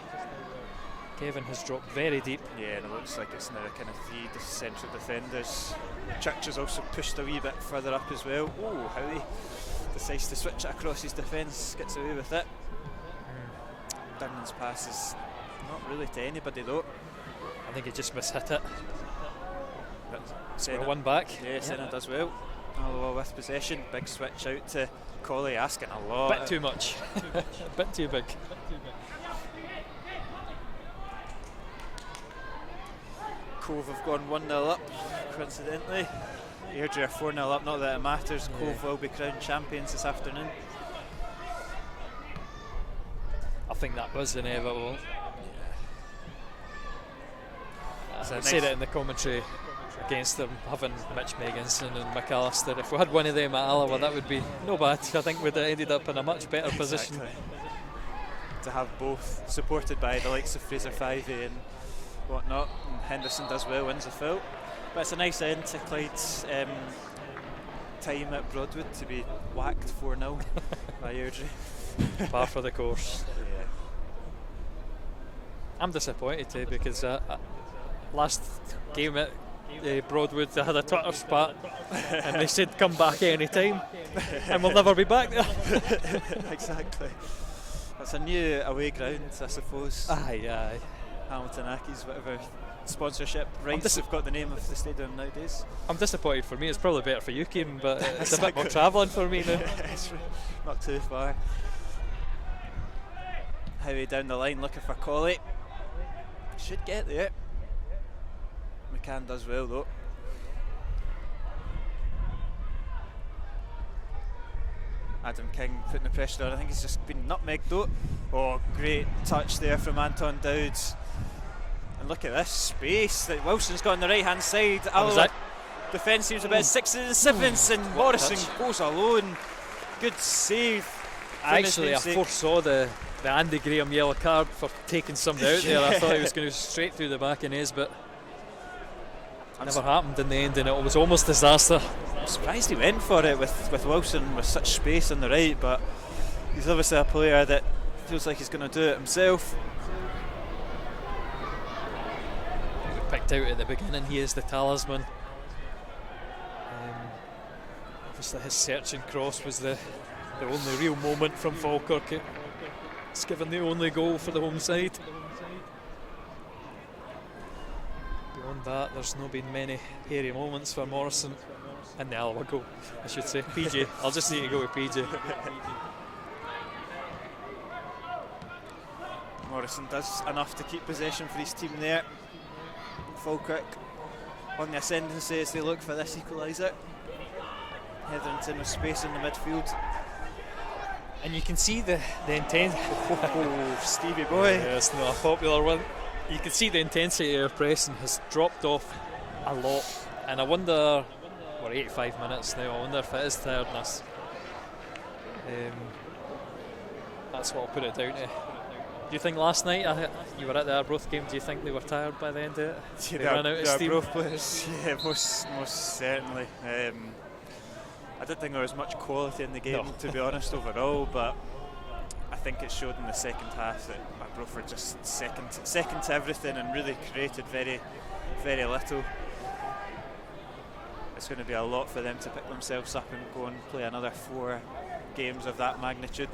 Kevin has dropped very deep. Yeah, and it looks like it's now a kind of three central defenders. Church has also pushed a wee bit further up as well. Oh, how he decides to switch it across his defence, gets away with it. Durnan's pass is not really to anybody though. I think he just mishit it. Senna, one back. Yeah, Senna does well. Alloa with possession. Big switch out to Colley, asking a lot. Bit too much. Bit too big. Cove have gone 1-0 up, coincidentally. Airdrie are 4-0 up, not that it matters. Cove will be crowned champions this afternoon. I think that was inevitable. I Nice. said it in the commentary against them, having Mitch Megginson and McAllister. If we had one of them at Alloa, that would be no bad. I think we'd have ended up in a much better position. To have both supported by the likes of Fraser Fivey and whatnot. And Henderson does well, wins the foul. But it's a nice end to Clyde's time at Broadwood to be whacked 4-0 by Airdrie. Par for the course. Yeah. I'm disappointed too because last game at Broadwood they had a Twitter spat and they said come back any time and we'll never be back there. Exactly. That's a new away ground, I suppose. Aye. Hamilton Accies, whatever sponsorship rights have got the name of the stadium nowadays. I'm disappointed for me. It's probably better for you, Kim, but it's a bit more travelling for me now. It's not too far. Howie down the line looking for Colley. Should get there. McCann does well though. Adam King putting the pressure on. I think he's just been nutmegged though. Oh, great touch there from Anton Dowds. And look at this space that Wilson's got on the right hand side. Alloa defence seems a bit 6th and 7th, and Morrison goes alone. Good save. I foresaw the Andy Graham yellow card for taking somebody out there. I thought he was going to go straight through the back of his, but never happened in the end, and it was almost disaster. I'm surprised he went for it with Wilson with such space on the right, but he's obviously a player that feels like he's going to do it himself. He got picked out at the beginning. He is the talisman. Obviously his searching cross was the only real moment from Falkirk. It's given the only goal for the home side. Beyond that, there's not been many hairy moments for Morrison and the Alloa goal, I should say. PJ, I'll just need to go with PJ. Morrison does enough to keep possession for his team there. Falkirk on the ascendancy as they look for this equaliser. Hetherington with space in the midfield. And you can see the intent. Oh, Stevie boy. Yeah, it's not a popular one. You can see the intensity of pressing has dropped off a lot, and I wonder, we're 85 minutes now, I wonder if it is tiredness. That's what I'll put it down to. Do you think last night, you were at the Arbroath game, do you think they were tired by the end of it? Yeah, they ran out of steam? Arbroath players, yeah, most certainly. I didn't think there was much quality in the game, to be honest, overall, but I think it showed in the second half that Arbroath were just second to everything and really created very, very little. It's going to be a lot for them to pick themselves up and go and play another 4 games of that magnitude.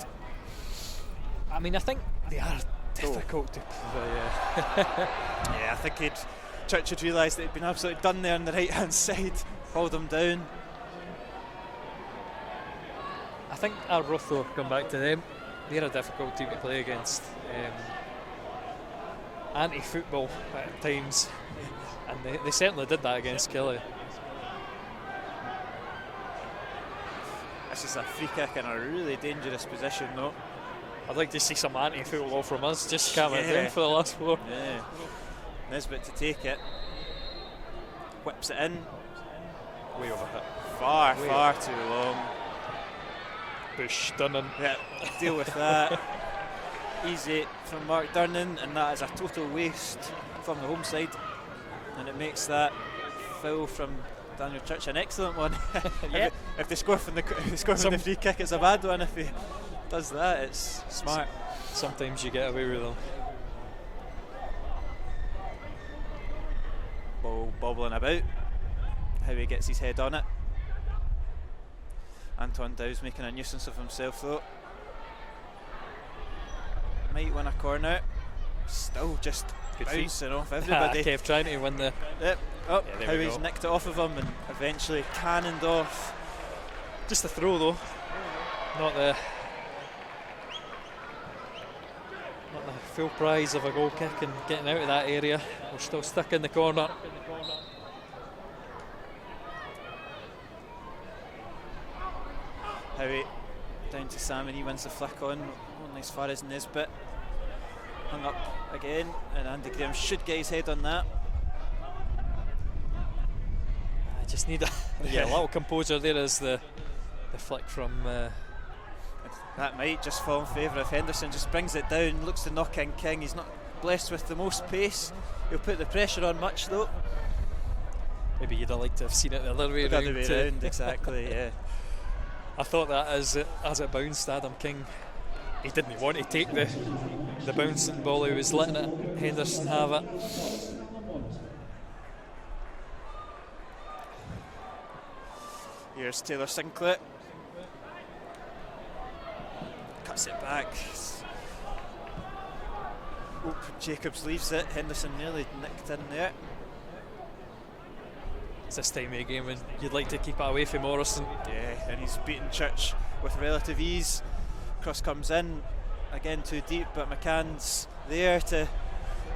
I mean, I think they are Difficult to play, Yeah, I think Church had realised that he'd been absolutely done there on the right hand side, hauled him down. I think Arbroath, though, come back to them, they're a difficult team to play against. Anti-football at times, and they certainly did that against Kelly. This is a free kick in a really dangerous position, though. I'd like to see some anti-football from us, just calm it down for the last 4. Yeah. Nisbet to take it, whips it in. Way over hit. Far too long. Bush, Dunnan. Yeah, deal with that. Easy from Mark Durnan, and that is a total waste from the home side. And it makes that foul from Daniel Church an excellent one. Yeah. If they score from the free kick, it's a bad one. If he does that, it's smart. Sometimes you get away with them. Ball bobbling about. How he gets his head on it. Anton Dow's making a nuisance of himself, though. Might win a corner. Still just bouncing off everybody. Kev trying to win the. Yep. Oh, yeah, how he's nicked it off of him and eventually cannoned off. Just a throw, though. Not the full prize of a goal kick and getting out of that area. We're still stuck in the corner. Howie down to Sam, and he wins the flick on, only as far as Nisbet. Hung up again, and Andy Graham should get his head on that. I just need a little composure there as the flick from. That might just fall in favour if Henderson just brings it down, looks to knock in King. He's not blessed with the most pace. He'll put the pressure on much, though. Maybe you'd have liked to have seen it the other way around. The other way around, exactly, yeah. I thought that as it bounced, Adam King, he didn't want to take the bouncing ball. He was letting it Henderson have it. Here's Taylor Sinclair. Cuts it back. Oop, Jacobs leaves it. Henderson nearly nicked in there. It's this time of the game when you'd like to keep it away from Morrison. Yeah, and he's beaten Church with relative ease. Cross comes in, again too deep, but McCann's there to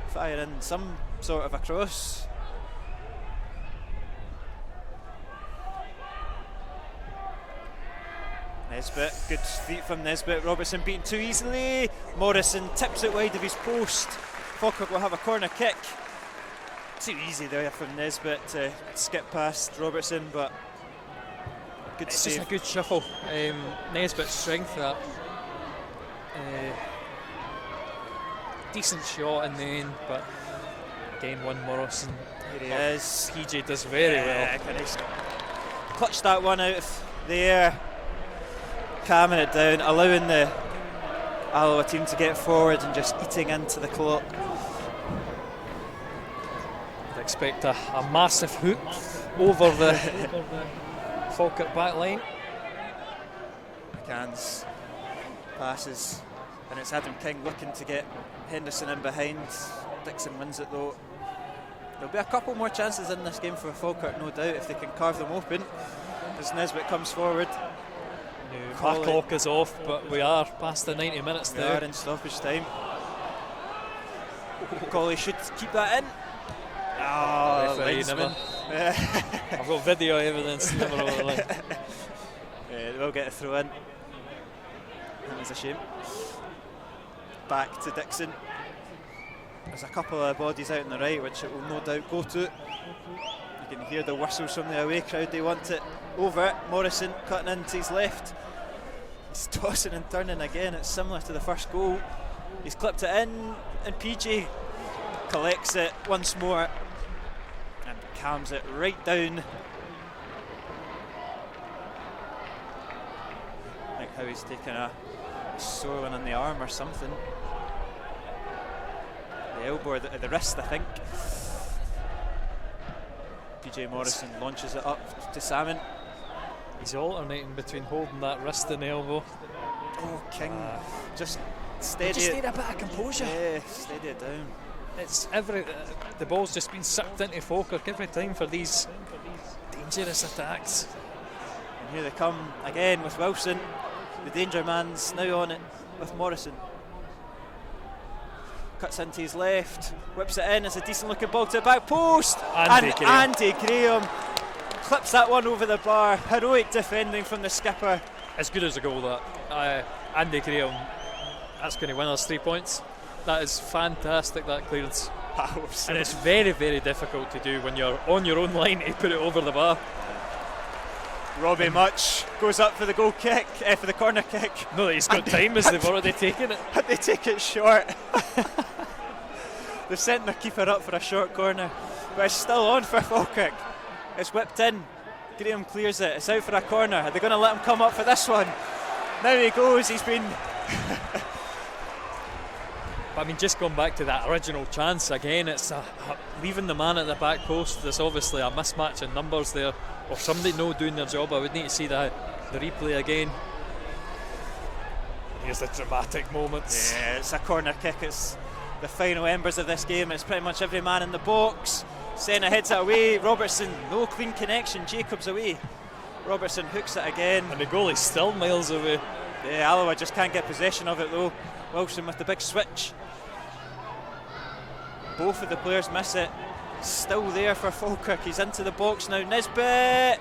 fire in some sort of a cross. Nisbet, good feet from Nisbet. Robertson beaten too easily. Morrison tips it wide of his post. Falkirk will have a corner kick. Too easy there from Nisbet to skip past Robertson, but good it's save. Just a good shuffle. Nisbet's strength, that decent shot in the end, but again, one Morrison. Here he is. PJ does very well. He's clutched that one out of the air, calming it down, allowing the Alloa team to get forward and just eating into the clock. Expect a massive hoop over the Falkirk back line. McCann's passes, and it's Adam King looking to get Henderson in behind. Dixon wins it, though. There'll be a couple more chances in this game for Falkirk, no doubt, if they can carve them open, as Nisbet comes forward. Our clock is off, but we are past the 90 minutes now. We are in stoppage time. Colley should keep that in. Oh, linesman. I've got video evidence, never over the line. Yeah, they will get a throw in. That was a shame. Back to Dixon. There's a couple of bodies out on the right, which it will no doubt go to. You can hear the whistles from the away crowd. They want it over. Morrison cutting into his left. He's tossing and turning again. It's similar to the first goal. He's clipped it in, and PJ collects it once more and calms it right down. I think how he's taken a sore one on the arm or something. The elbow or the wrist, I think. PJ Morrison launches it up to Salmon. He's alternating between holding that wrist and elbow. Oh, King just steady. Just need a bit of composure. Yeah, steady it down. It's the ball's just been sucked into Falkirk every time for these dangerous attacks. And here they come again with Wilson. The danger man's now on it with Morrison. Cuts into his left, whips it in. It's a decent looking ball to the back post. Andy Graham clips that one over the bar. Heroic defending from the skipper. As good as a goal, that. Andy Graham, that's going to win us 3 points. That is fantastic, that clearance. And it's very, very difficult to do when you're on your own line to put it over the bar. Robbie Much goes up for the goal kick, for the corner kick. No, he's got time as they've already taken it. They take it short. They've sent their keeper up for a short corner, but it's still on for Falkirk. It's whipped in. Graham clears it. It's out for a corner. Are they going to let him come up for this one? Now he goes. He's been. But I mean, just going back to that original chance again, it's leaving the man at the back post. There's obviously a mismatch in numbers there, or somebody doing their job. I would need to see the replay again. Here's the dramatic moments. Yeah, it's a corner kick. It's the final embers of this game. It's pretty much every man in the box. Senna heads it away. Robertson, no clean connection. Jacobs away. Robertson hooks it again. And the goalie's still miles away. Yeah, Alloa just can't get possession of it though. Wilson with the big switch. Both of the players miss it. Still there for Falkirk. He's into the box now. Nisbet.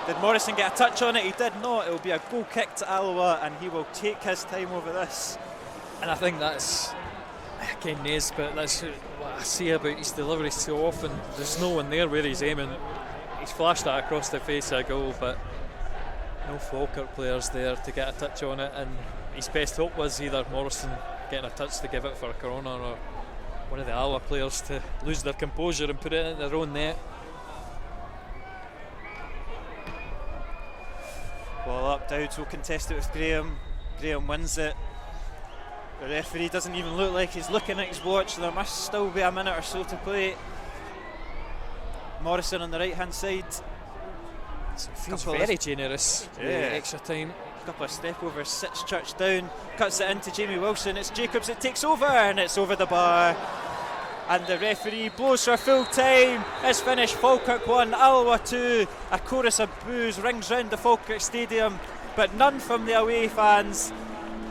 Did Morrison get a touch on it? He did not. It will be a goal kick to Alloa, and he will take his time over this. And I think that's, again, Nisbet, that's what I see about his delivery so often. There's no one there where he's aiming. He's flashed that across the face of a goal, but no Falkirk players there to get a touch on it. And his best hope was either Morrison getting a touch to give it for a corner, or one of the Alloa players to lose their composure and put it in their own net. Ball up, Dowds will contest it with Graham. Graham wins it. The referee doesn't even look like he's looking at his watch. There must still be a minute or so to play. Morrison on the right hand side. So it feels very generous. Yeah. Extra time. A couple of step overs, sits Church down, cuts it into Jamie Wilson. It's Jacobs that takes over, and it's over the bar. And the referee blows for full time. It's finished. Falkirk 1, Alloa 2. A chorus of boos rings round the Falkirk Stadium, but none from the away fans.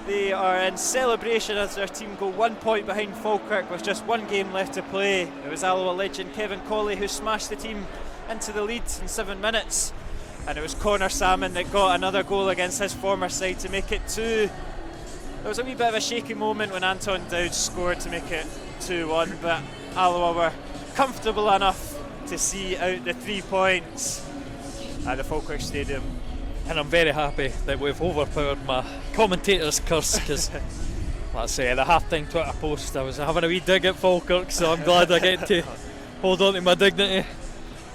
They are in celebration as their team go 1 point behind Falkirk with just one game left to play. It was Alloa legend Kevin Colley who smashed the team into the lead in 7 minutes. And it was Connor Salmon that got another goal against his former side to make it 2. There was a wee bit of a shaky moment when Anton Dowd scored to make it 2-1, but Alloa were comfortable enough to see out the 3 points at the Falkirk Stadium. And I'm very happy that we've overpowered my commentator's curse, because let's say the half-time Twitter post, I was having a wee dig at Falkirk, so I'm glad I get to hold on to my dignity.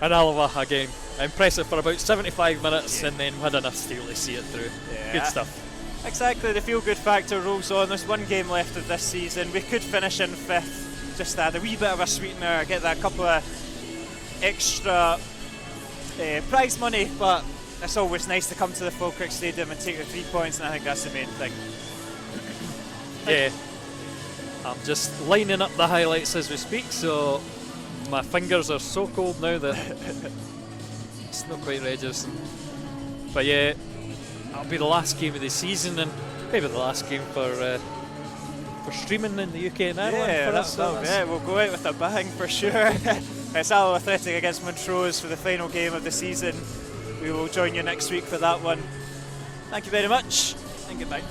And Alloa again, impressive for about 75 minutes, and then had enough steel to see it through. Yeah. Good stuff. Exactly, the feel-good factor rolls on. There's one game left of this season. We could finish in 5th, just add a wee bit of a sweetener, get that couple of extra prize money, but it's always nice to come to the Falkirk Stadium and take the 3 points, and I think that's the main thing. Yeah, I'm just lining up the highlights as we speak, so my fingers are so cold now that it's not quite registering. But yeah, that'll be the last game of the season, and maybe the last game for streaming in the UK and Ireland. Yeah, for us, we'll go out with a bang for sure. It's Alloa Athletic against Montrose for the final game of the season. We will join you next week for that one. Thank you very much, and goodbye.